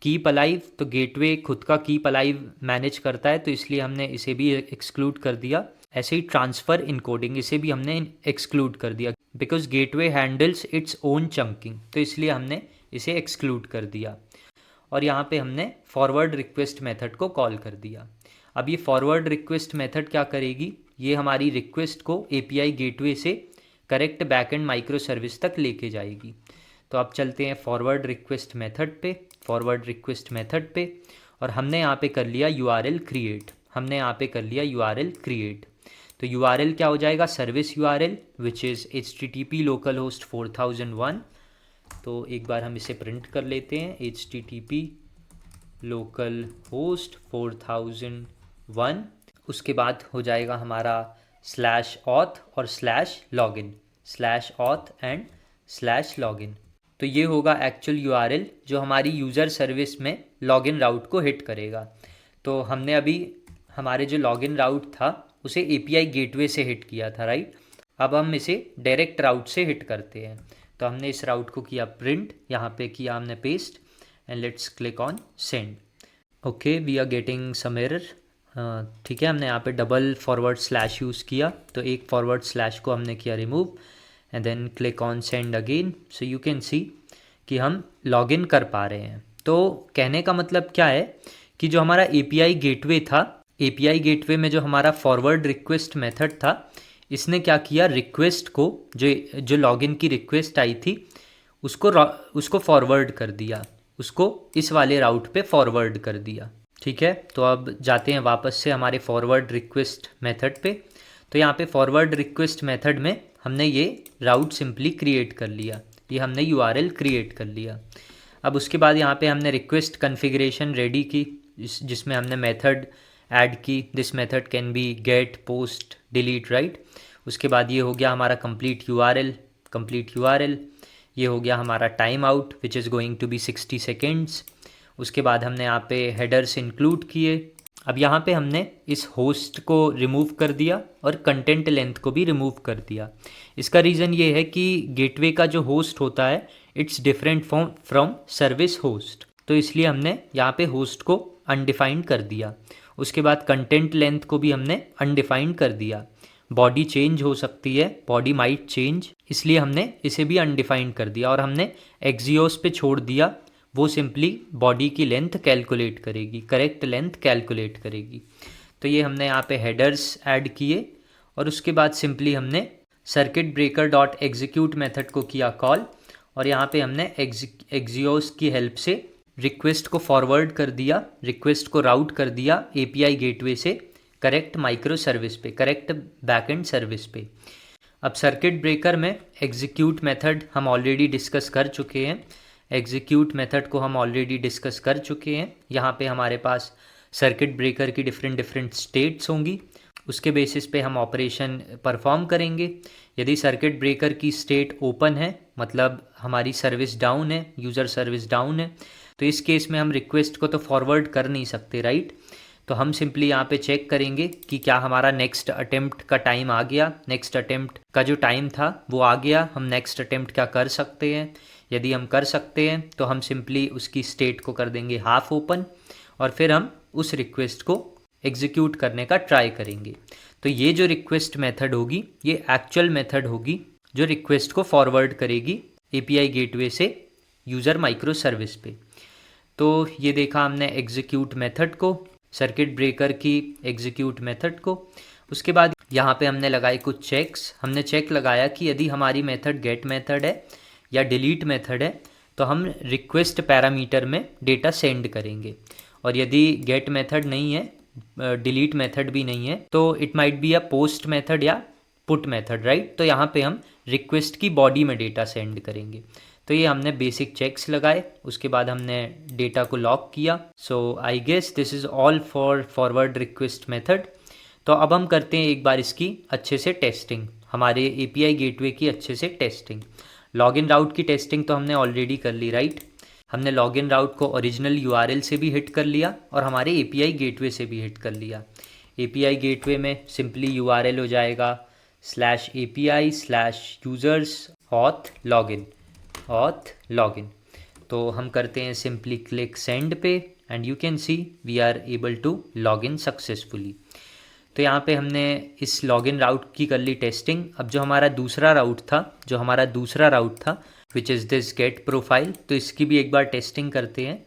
Speaker 1: कीप अलाइव, तो गेटवे खुद का कीप अलाइव मैनेज करता है, तो इसलिए हमने इसे भी एक्सक्लूड कर दिया। ऐसे ही ट्रांसफ़र इनकोडिंग, इसे भी हमने एक्सक्लूड कर दिया because gateway handles its own chunking, तो इसलिए हमने इसे एक्सक्लूड कर दिया। और यहाँ पे हमने फॉरवर्ड रिक्वेस्ट मेथड को कॉल कर दिया। अब ये फॉरवर्ड रिक्वेस्ट मेथड क्या करेगी? ये हमारी रिक्वेस्ट को API गेटवे से करेक्ट बैकएंड माइक्रो सर्विस तक लेके जाएगी। तो अब चलते हैं फॉरवर्ड रिक्वेस्ट मेथड पे और हमने यहाँ पे कर लिया URL क्रिएट। तो URL क्या हो जाएगा? Service URL which is HTTP localhost 4001। तो एक बार हम इसे प्रिंट कर लेते हैं, HTTP localhost 4001। उसके बाद हो जाएगा हमारा /auth और /login, /auth एंड /login। तो ये होगा एक्चुअल यूआरएल जो हमारी यूज़र सर्विस में लॉगिन राउट को हिट करेगा। तो हमने अभी हमारे जो लॉगिन राउट था उसे एपीआई गेटवे से हिट किया था, राइट। अब हम इसे डायरेक्ट राउट से हिट करते हैं। तो हमने इस राउट को किया प्रिंट, यहाँ पे किया हमने paste and let's click on send. Okay, we are getting some error. ठीक है, हमने यहाँ पे डबल फॉरवर्ड स्लैश यूज़ किया, तो एक फॉरवर्ड स्लैश को हमने किया remove and then click on send again. So you can see कि हम लॉगिन कर पा रहे हैं। तो कहने का मतलब क्या है कि जो हमारा एपीआई गेटवे था, एपीआई गेटवे में जो हमारा फॉरवर्ड रिक्वेस्ट मेथड था, इसने क्या किया, रिक्वेस्ट को जो लॉगिन की रिक्वेस्ट आई थी उसको फॉरवर्ड कर दिया, उसको इस वाले राउट पे फॉरवर्ड कर दिया। ठीक है, तो अब जाते हैं वापस से हमारे फॉरवर्ड रिक्वेस्ट मेथड पे। तो यहाँ पे फॉरवर्ड रिक्वेस्ट मेथड में हमने ये राउट सिंपली क्रिएट कर लिया, ये हमने यूआरएल क्रिएट कर लिया। अब उसके बाद यहाँ पे हमने रिक्वेस्ट कॉन्फ़िगरेशन रेडी की, जिसमें हमने मेथड ऐड की। This method can be get, post, delete, right. उसके बाद ये हो गया हमारा कंप्लीट यूआरएल। ये हो गया हमारा time out which is going to be 60 seconds. उसके बाद हमने यहाँ पे हेडर्स इंक्लूड किए। अब यहाँ पे हमने इस होस्ट को रिमूव कर दिया और कंटेंट लेंथ को भी रिमूव कर दिया। इसका रीज़न ये है कि गेटवे का जो होस्ट होता है it's different from service host, तो इसलिए हमने यहाँ पे होस्ट को अनडिफाइंड कर दिया। उसके बाद कंटेंट लेंथ को भी हमने अनडिफाइंड कर दिया। बॉडी चेंज हो सकती है, बॉडी माइट चेंज, इसलिए हमने इसे भी अनडिफाइंड कर दिया। और हमने एक्सियोस पे छोड़ दिया, वो सिंपली बॉडी की लेंथ कैलकुलेट करेगी, करेक्ट लेंथ कैलकुलेट करेगी। तो ये हमने यहाँ पे हेडर्स ऐड किए और उसके बाद सिंपली हमने circuit breaker dot execute method को किया कॉल, और यहाँ पे हमने एक्सियोस की हेल्प से रिक्वेस्ट को फॉरवर्ड कर दिया, रिक्वेस्ट को राउट कर दिया एपीआई गेटवे से करेक्ट माइक्रो सर्विस पे, करेक्ट बैकएंड सर्विस पे। अब सर्किट ब्रेकर में एग्जीक्यूट मेथड हम ऑलरेडी डिस्कस कर चुके हैं, एग्जीक्यूट मेथड को हम ऑलरेडी डिस्कस कर चुके हैं। यहाँ पे हमारे पास सर्किट ब्रेकर की डिफरेंट स्टेट्स होंगी, उसके बेसिस पे हम ऑपरेशन परफॉर्म करेंगे। यदि सर्किट ब्रेकर की स्टेट ओपन है, मतलब हमारी सर्विस डाउन है, यूज़र सर्विस डाउन है, तो इस केस में हम रिक्वेस्ट को तो फॉरवर्ड कर नहीं सकते, राइट। तो हम सिंपली यहाँ पे चेक करेंगे कि क्या हमारा नेक्स्ट अटेम्प्ट का टाइम आ गया, नेक्स्ट अटेम्प्ट का जो टाइम था वो आ गया, हम नेक्स्ट अटेम्प्ट क्या कर सकते हैं। यदि हम कर सकते हैं तो हम सिंपली उसकी स्टेट को कर देंगे हाफ ओपन और फिर हम उस रिक्वेस्ट को एग्जीक्यूट करने का ट्राई करेंगे। तो ये जो रिक्वेस्ट मेथड होगी ये एक्चुअल मेथड होगी जो रिक्वेस्ट को फॉरवर्ड करेगी एपीआई गेटवे से यूज़र माइक्रो सर्विस पे। तो ये देखा हमने एग्जीक्यूट मेथड को, सर्किट ब्रेकर की एग्जीक्यूट मेथड को। उसके बाद यहाँ पे हमने लगाए कुछ चेक्स। हमने चेक लगाया कि यदि हमारी मेथड गेट मेथड है या डिलीट मेथड है तो हम रिक्वेस्ट पैरामीटर में डेटा सेंड करेंगे, और यदि गेट मेथड नहीं है, डिलीट मेथड भी नहीं है, तो it might be a post method या पुट मेथड, राइट। तो यहाँ पे हम रिक्वेस्ट की बॉडी में डेटा सेंड करेंगे। तो ये हमने बेसिक चेक्स लगाए, उसके बाद हमने डेटा को लॉक किया। So I guess this is all for forward request method. तो अब हम करते हैं एक बार इसकी अच्छे से टेस्टिंग, हमारे एपीआई गेटवे की अच्छे से टेस्टिंग। लॉगिन राउट की टेस्टिंग तो हमने ऑलरेडी कर ली, राइट। हमने लॉगिन राउट को ओरिजिनल यूआरएल से भी हिट कर लिया और हमारे एपीआई गेटवे से भी हिट कर लिया। एपीआई गेटवे में सिंपली यूआरएल हो जाएगा /API/users auth login। तो हम करते हैं सिंपली क्लिक सेंड पे and you can see we are able to log in successfully. तो यहाँ पे हमने इस लॉगिन राउट की कर ली टेस्टिंग। अब जो हमारा दूसरा राउट था which is this get profile, तो इसकी भी एक बार टेस्टिंग करते हैं।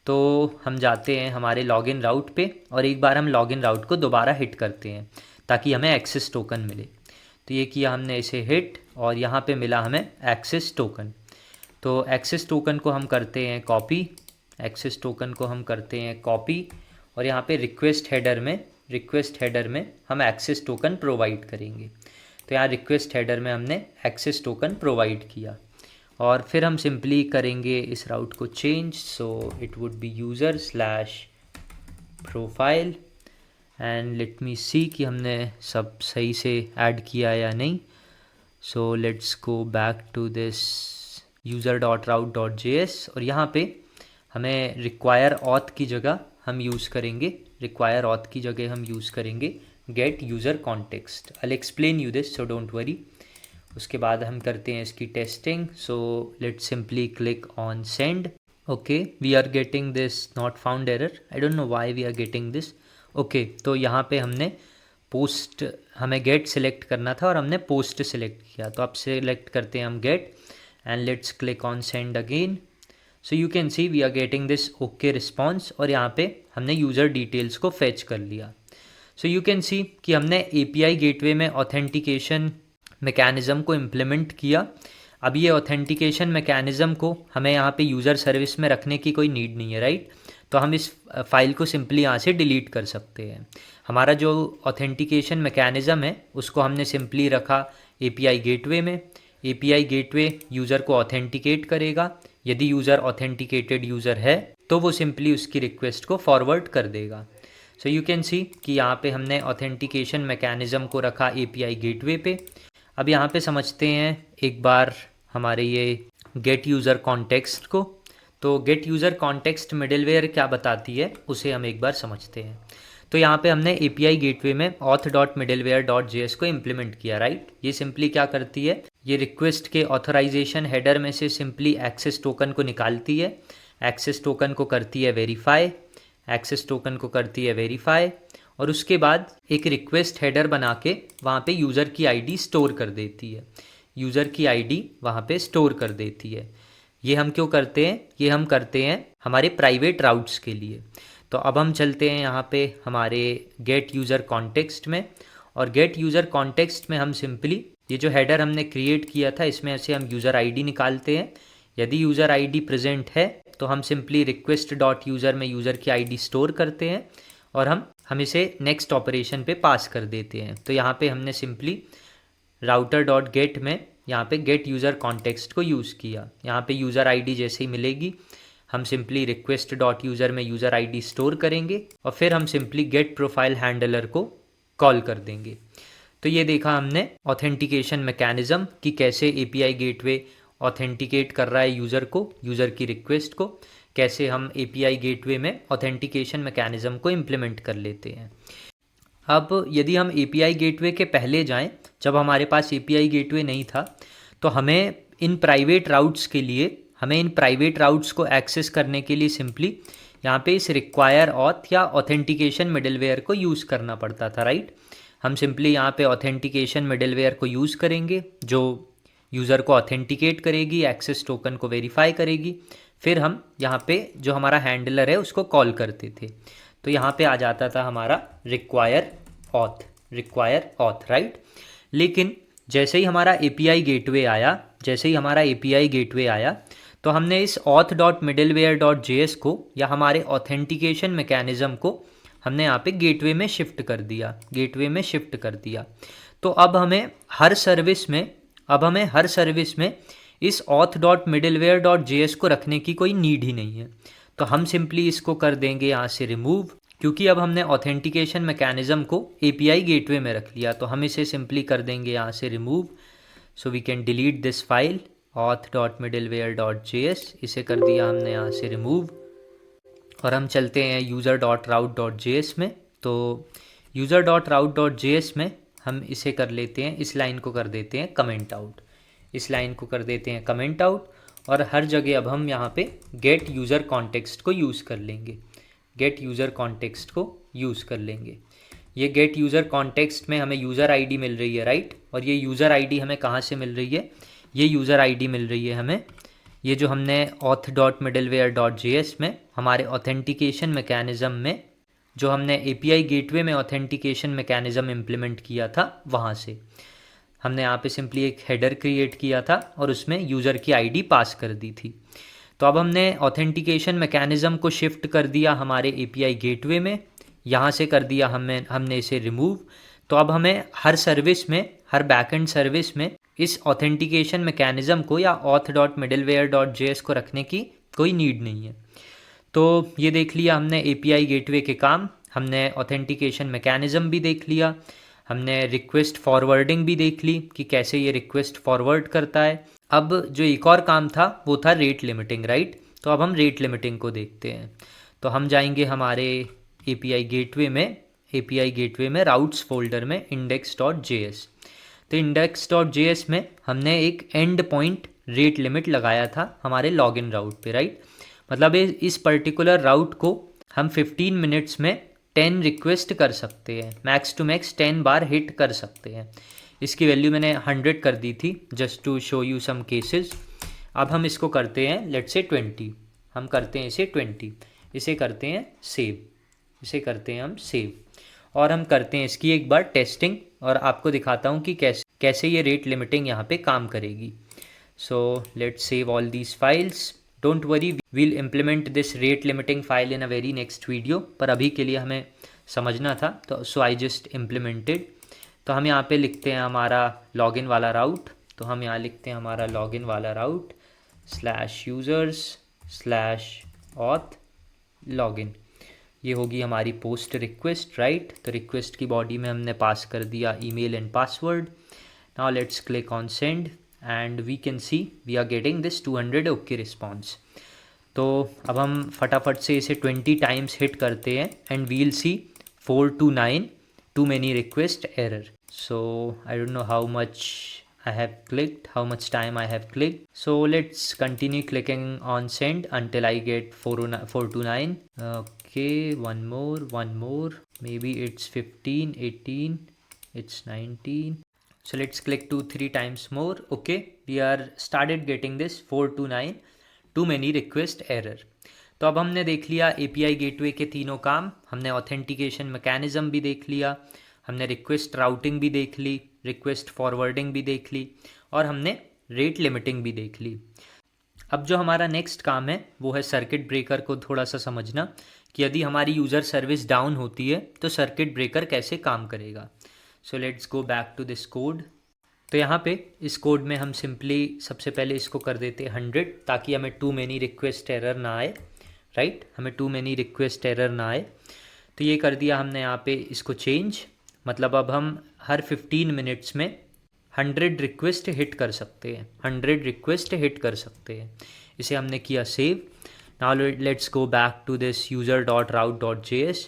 Speaker 1: तो हम जाते हैं हमारे लॉगिन राउट पे और एक बार हम लॉगिन राउट को दोबारा हिट करते हैं ताकि हमें एक्सेस टोकन मिले। तो ये किया हमने इसे हिट और यहाँ पे मिला हमें एक्सेस टोकन। तो एक्सेस टोकन को हम करते हैं कॉपी, और यहाँ पे रिक्वेस्ट हेडर में हम एक्सेस टोकन प्रोवाइड करेंगे। तो यहाँ रिक्वेस्ट हेडर में हमने एक्सेस टोकन प्रोवाइड किया और फिर हम सिंपली करेंगे इस राउट को change. So it would be user/profile and let me see कि हमने सब सही से ऐड किया या नहीं। So let's go back to this user.route.js और यहाँ पे हमें require auth की जगह हम यूज़ करेंगे get user context. I'll explain you this, so don't worry. उसके बाद हम करते हैं इसकी testing. So let's simply click on send. Okay, we are getting this not found error. I don't know why we are getting this. Okay, तो यहाँ पे हमने पोस्ट हमें गेट सिलेक्ट करना था और हमने पोस्ट सिलेक्ट किया, तो अब सिलेक्ट करते हैं हम get and let's click on send again. So you can see we are getting this okay response और यहाँ पे हमने यूज़र डिटेल्स को फेच कर लिया. सो यू कैन सी कि हमने API गेटवे में ऑथेंटिकेशन मैकेनिज़्म को इम्प्लीमेंट किया. अब ये ऑथेंटिकेशन मैकेनिज़्म को हमें यहाँ पे यूज़र सर्विस में रखने की कोई नीड नहीं है, राइट. तो हम इस फाइल को सिंपली यहाँ से डिलीट कर सकते हैं. हमारा जो ऑथेंटिकेशन मैकेनिज़्म है उसको हमने सिंपली रखा API गेटवे में. API गेटवे यूज़र को ऑथेंटिकेट करेगा. यदि यूज़र ऑथेंटिकेटेड यूज़र है तो वो सिंपली उसकी रिक्वेस्ट को फॉरवर्ड कर देगा. सो यू कैन सी कि यहाँ पे हमने ऑथेंटिकेशन मैकेनिज़्म को रखा API गेटवे पे. अब यहाँ पे समझते हैं एक बार हमारे ये गेट यूज़र कॉन्टेक्स्ट को. तो गेट यूज़र कॉन्टेक्स्ट मिडलवेयर क्या बताती है उसे हम एक बार समझते हैं. तो यहाँ पे हमने API गेटवे में auth.middleware.js को इम्प्लीमेंट किया, राइट. ये सिंपली क्या करती है, ये रिक्वेस्ट के ऑथराइजेशन हेडर में से सिंपली एक्सेस टोकन को निकालती है. एक्सेस टोकन को करती है वेरीफाई और उसके बाद एक रिक्वेस्ट हेडर बना के वहाँ पे यूज़र की ID स्टोर कर देती है. ये हम क्यों करते हैं, ये हम करते हैं हमारे प्राइवेट राउट्स के लिए. तो अब हम चलते हैं यहाँ पे हमारे गेट यूज़र कॉन्टेक्स्ट में और गेट यूज़र कॉन्टेक्स्ट में हम सिंपली ये जो हेडर हमने क्रिएट किया था इसमें से हम यूज़र ID निकालते हैं. यदि यूज़र ID प्रेजेंट है तो हम सिंपली रिक्वेस्ट डॉट यूज़र में यूज़र की ID स्टोर करते हैं और हम इसे नेक्स्ट ऑपरेशन पे पास कर देते हैं. तो यहाँ पे हमने सिंपली राउटर डॉट गेट में यहाँ पे गेट यूज़र कॉन्टेक्स्ट को यूज़ किया. यहाँ पे यूज़र ID जैसे ही मिलेगी हम सिंपली रिक्वेस्ट डॉट यूज़र में यूज़र ID स्टोर करेंगे और फिर हम सिंपली गेट प्रोफाइल हैंडलर को कॉल कर देंगे. तो ये देखा हमने ऑथेंटिकेशन मैकेनिज़्म कि कैसे API गेटवे ऑथेंटिकेट कर रहा है यूज़र को, यूज़र की रिक्वेस्ट को, कैसे हम API गेटवे में ऑथेंटिकेशन मैकेनिज़्म को इम्प्लीमेंट कर लेते हैं. अब यदि हम API गेटवे के पहले जाएं, जब हमारे पास API गेटवे नहीं था तो हमें इन प्राइवेट राउट्स को एक्सेस करने के लिए सिंपली यहाँ पे इस रिक्वायर ऑथ या ऑथेंटिकेशन मिडलवेयर को यूज़ करना पड़ता था, राइट. हम सिंपली यहाँ पे ऑथेंटिकेशन मिडलवेयर को यूज़ करेंगे जो यूज़र को ऑथेंटिकेट करेगी, एक्सेस टोकन को वेरीफाई करेगी. फिर हम यहाँ पे जो हमारा हैंडलर है उसको कॉल करते थे. तो यहाँ पे आ जाता था हमारा रिक्वायर ऑथ, राइट. लेकिन जैसे ही हमारा API गेटवे आया तो हमने इस auth.middleware.js को या हमारे ऑथेंटिकेशन मैकेनिज़्म को हमने यहाँ पे गेटवे में शिफ्ट कर दिया. तो अब हमें हर सर्विस में इस auth.middleware.js को रखने की कोई नीड ही नहीं है. तो हम सिंपली इसको कर देंगे यहाँ से रिमूव, क्योंकि अब हमने ऑथेंटिकेशन मैकेनिज़्म को API गेटवे में रख लिया. तो हम इसे सिंपली कर देंगे यहाँ से remove. So we can delete this file auth.middleware.js. इसे कर दिया हमने यहाँ से रिमूव और हम चलते हैं user.route.js में. तो user.route.js में हम इसे कर लेते हैं, इस लाइन को कर देते हैं कमेंट आउट और हर जगह अब हम यहाँ पे गेट यूज़र कॉन्टेक्स्ट को यूज़ कर लेंगे. ये गेट यूज़र कॉन्टेक्स्ट में हमें यूज़र ID मिल रही है, राइट. और ये यूज़र ID हमें कहाँ से मिल रही है, ये यूज़र ID मिल रही है हमें ये जो हमने auth.middleware.js में हमारे ऑथेंटिकेशन मैकेनिज़्म में जो हमने API गेटवे में ऑथेंटिकेशन मैकेनिज़्म इम्प्लीमेंट किया था वहाँ से हमने यहाँ पे सिंपली एक हेडर क्रिएट किया था और उसमें यूज़र की ID पास कर दी थी. तो अब हमने ऑथेंटिकेशन मैकेनिज़्म को शिफ्ट कर दिया हमारे API गेटवे में, यहाँ से कर दिया हमने इसे रिमूव. तो अब हमें हर बैकएंड सर्विस में इस ऑथेंटिकेशन मैकेनिज़्म को या auth.middleware.js को रखने की कोई नीड नहीं है. तो ये देख लिया हमने API गेटवे के काम, हमने ऑथेंटिकेशन मैकेनिज़्म भी देख लिया, हमने रिक्वेस्ट फॉरवर्डिंग भी देख ली कि कैसे ये रिक्वेस्ट फॉरवर्ड करता है. अब जो एक और काम था वो था रेट लिमिटिंग, राइट। तो अब हम रेट लिमिटिंग को देखते हैं। तो हम जाएंगे हमारे एपीआई गेटवे में राउट्स फोल्डर में index.js। तो index.js में हमने एक एंड पॉइंट रेट लिमिट लगाया था हमारे लॉगिन राउट पे, राइट। मतलब इस पर्टिकुलर राउट को हम 15 मिनट्स में 10 रिक्वेस्ट कर सकते हैं, मैक्स टू मैक्स 10 बार हिट कर सकते हैं। इसकी वैल्यू मैंने 100 कर दी थी just to show you some cases. अब हम इसको करते हैं लेट्स से 20, हम करते हैं इसे 20, इसे करते हैं सेव, इसे करते हैं हम सेव, और हम करते हैं इसकी एक बार टेस्टिंग और आपको दिखाता हूँ कि कैसे ये रेट लिमिटिंग यहाँ पे काम करेगी। So let's save all these files. Don't worry, we'll implement this rate limiting file in a very next video, पर अभी के लिए हमें समझना था तो सो आई जस्ट इम्प्लीमेंटेड। तो हम यहाँ पे लिखते हैं हमारा लॉगिन वाला राउट, तो हम यहाँ लिखते हैं हमारा लॉगिन वाला राउट /users/auth लॉगिन। ये होगी हमारी पोस्ट रिक्वेस्ट, राइट। तो रिक्वेस्ट की बॉडी में हमने पास कर दिया email and password. Now let's click on send and we can see we are getting this 200 okay response. तो अब हम फटाफट से इसे 20 टाइम्स हिट करते हैं and we'll C 4 to 9 too many request error. So I don't know how much I have clicked, how much time I have clicked. So let's continue clicking on send until I get 4 to 9. Okay, one more, maybe it's 15, 18, it's 19. So let's click 2-3 times more. Okay, we are started getting this 4 to 9 too many request error. तो अब हमने देख लिया API gateway के तीनों काम, हमने authentication mechanism भी देख लिया, हमने रिक्वेस्ट राउटिंग भी देख ली, रिक्वेस्ट फॉरवर्डिंग भी देख ली, और हमने रेट लिमिटिंग भी देख ली। अब जो हमारा नेक्स्ट काम है वो है सर्किट ब्रेकर को थोड़ा सा समझना कि यदि हमारी यूज़र सर्विस डाउन होती है तो सर्किट ब्रेकर कैसे काम करेगा। So let's go back to this code. तो यहाँ पे इस कोड में हम सिंपली सबसे पहले इसको कर देते हैं 100 ताकि हमें टू मेनी रिक्वेस्ट एरर ना आए, राइट। हमें टू मेनी रिक्वेस्ट एरर ना आए। तो ये कर दिया हमने यहाँ पे इसको चेंज, मतलब अब हम हर 15 मिनट्स में 100 रिक्वेस्ट हिट कर सकते हैं, 100 रिक्वेस्ट हिट कर सकते हैं। इसे हमने किया save. Now let's go back to this user.route.js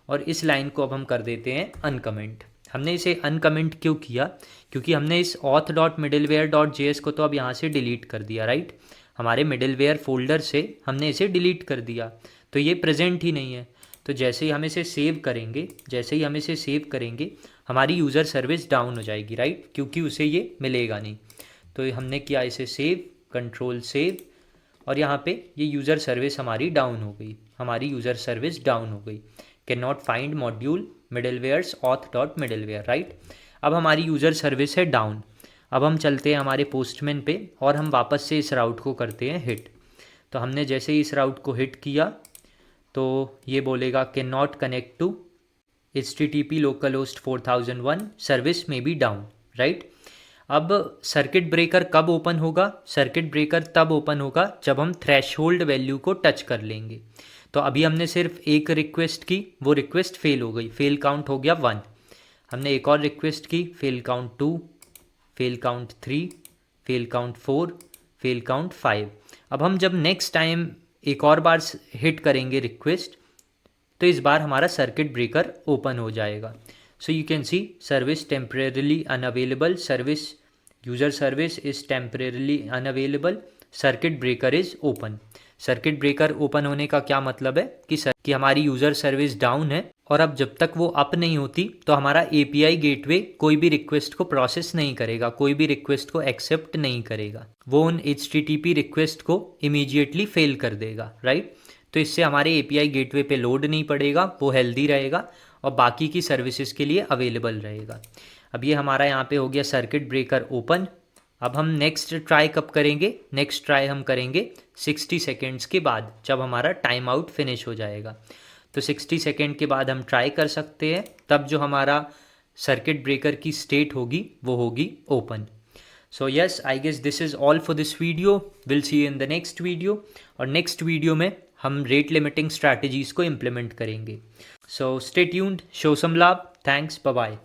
Speaker 1: और इस लाइन को अब हम कर देते हैं अनकमेंट। हमने इसे अनकमेंट क्यों किया, क्योंकि हमने इस auth.middleware.js को तो अब यहाँ से डिलीट कर दिया, राइट। हमारे मिडलवेयर फोल्डर से हमने इसे डिलीट कर दिया, तो ये प्रेजेंट ही नहीं है। तो जैसे ही हम इसे सेव करेंगे हमारी यूज़र सर्विस डाउन हो जाएगी, राइट, क्योंकि उसे ये मिलेगा नहीं। तो हमने किया इसे सेव, कंट्रोल सेव, और यहाँ पे ये यूज़र सर्विस हमारी डाउन हो गई, हमारी यूज़र सर्विस डाउन हो गई। Can not find module middlewares auth.middleware, right. अब हमारी यूज़र सर्विस है डाउन। अब हम चलते हैं हमारे पोस्टमैन पे और हम वापस से इस राउट को करते हैं हिट। तो हमने जैसे ही इस राउट को हिट किया तो ये बोलेगा can not connect to HTTP localhost 4001 service may be down, right. अब सर्किट ब्रेकर कब ओपन होगा, सर्किट ब्रेकर तब ओपन होगा जब हम थ्रेशहोल्ड वैल्यू को टच कर लेंगे। तो अभी हमने सिर्फ एक रिक्वेस्ट की, वो रिक्वेस्ट फेल हो गई, फेल काउंट हो गया 1। हमने एक और रिक्वेस्ट की, fail count 2, fail count 3, fail count 4, fail count 5। अब हम जब नेक्स्ट टाइम एक और बार हिट करेंगे रिक्वेस्ट तो इस बार हमारा सर्किट ब्रेकर ओपन हो जाएगा। सो you can C service temporarily unavailable, service user service is temporarily unavailable, circuit breaker is open. Circuit breaker open होने का क्या मतलब है कि हमारी यूज़र सर्विस डाउन है और अब जब तक वो अप नहीं होती तो हमारा एपीआई गेटवे कोई भी रिक्वेस्ट को प्रोसेस नहीं करेगा, कोई भी रिक्वेस्ट को एक्सेप्ट नहीं करेगा, वो उन HTTP रिक्वेस्ट को इमीडिएटली फेल कर देगा, राइट। तो इससे हमारे एपीआई गेटवे पे लोड नहीं पड़ेगा, वो हेल्दी रहेगा और बाकी की सर्विसेज के लिए अवेलेबल रहेगा। अब ये हमारा यहाँ पे हो गया सर्किट ब्रेकर ओपन। अब हम नेक्स्ट ट्राई कब करेंगे, नेक्स्ट ट्राई हम करेंगे 60 सेकेंड्स के बाद, जब हमारा टाइम आउट फिनिश हो जाएगा। तो 60 सेकेंड के बाद हम ट्राई कर सकते हैं, तब जो हमारा सर्किट ब्रेकर की स्टेट होगी वो होगी open. So yes, I guess this is all for this video. Will see in the next video, और नेक्स्ट वीडियो में हम रेट लिमिटिंग स्ट्रैटेजीज़ को इम्प्लीमेंट करेंगे। So stay tuned, show some love, thanks, bye bye.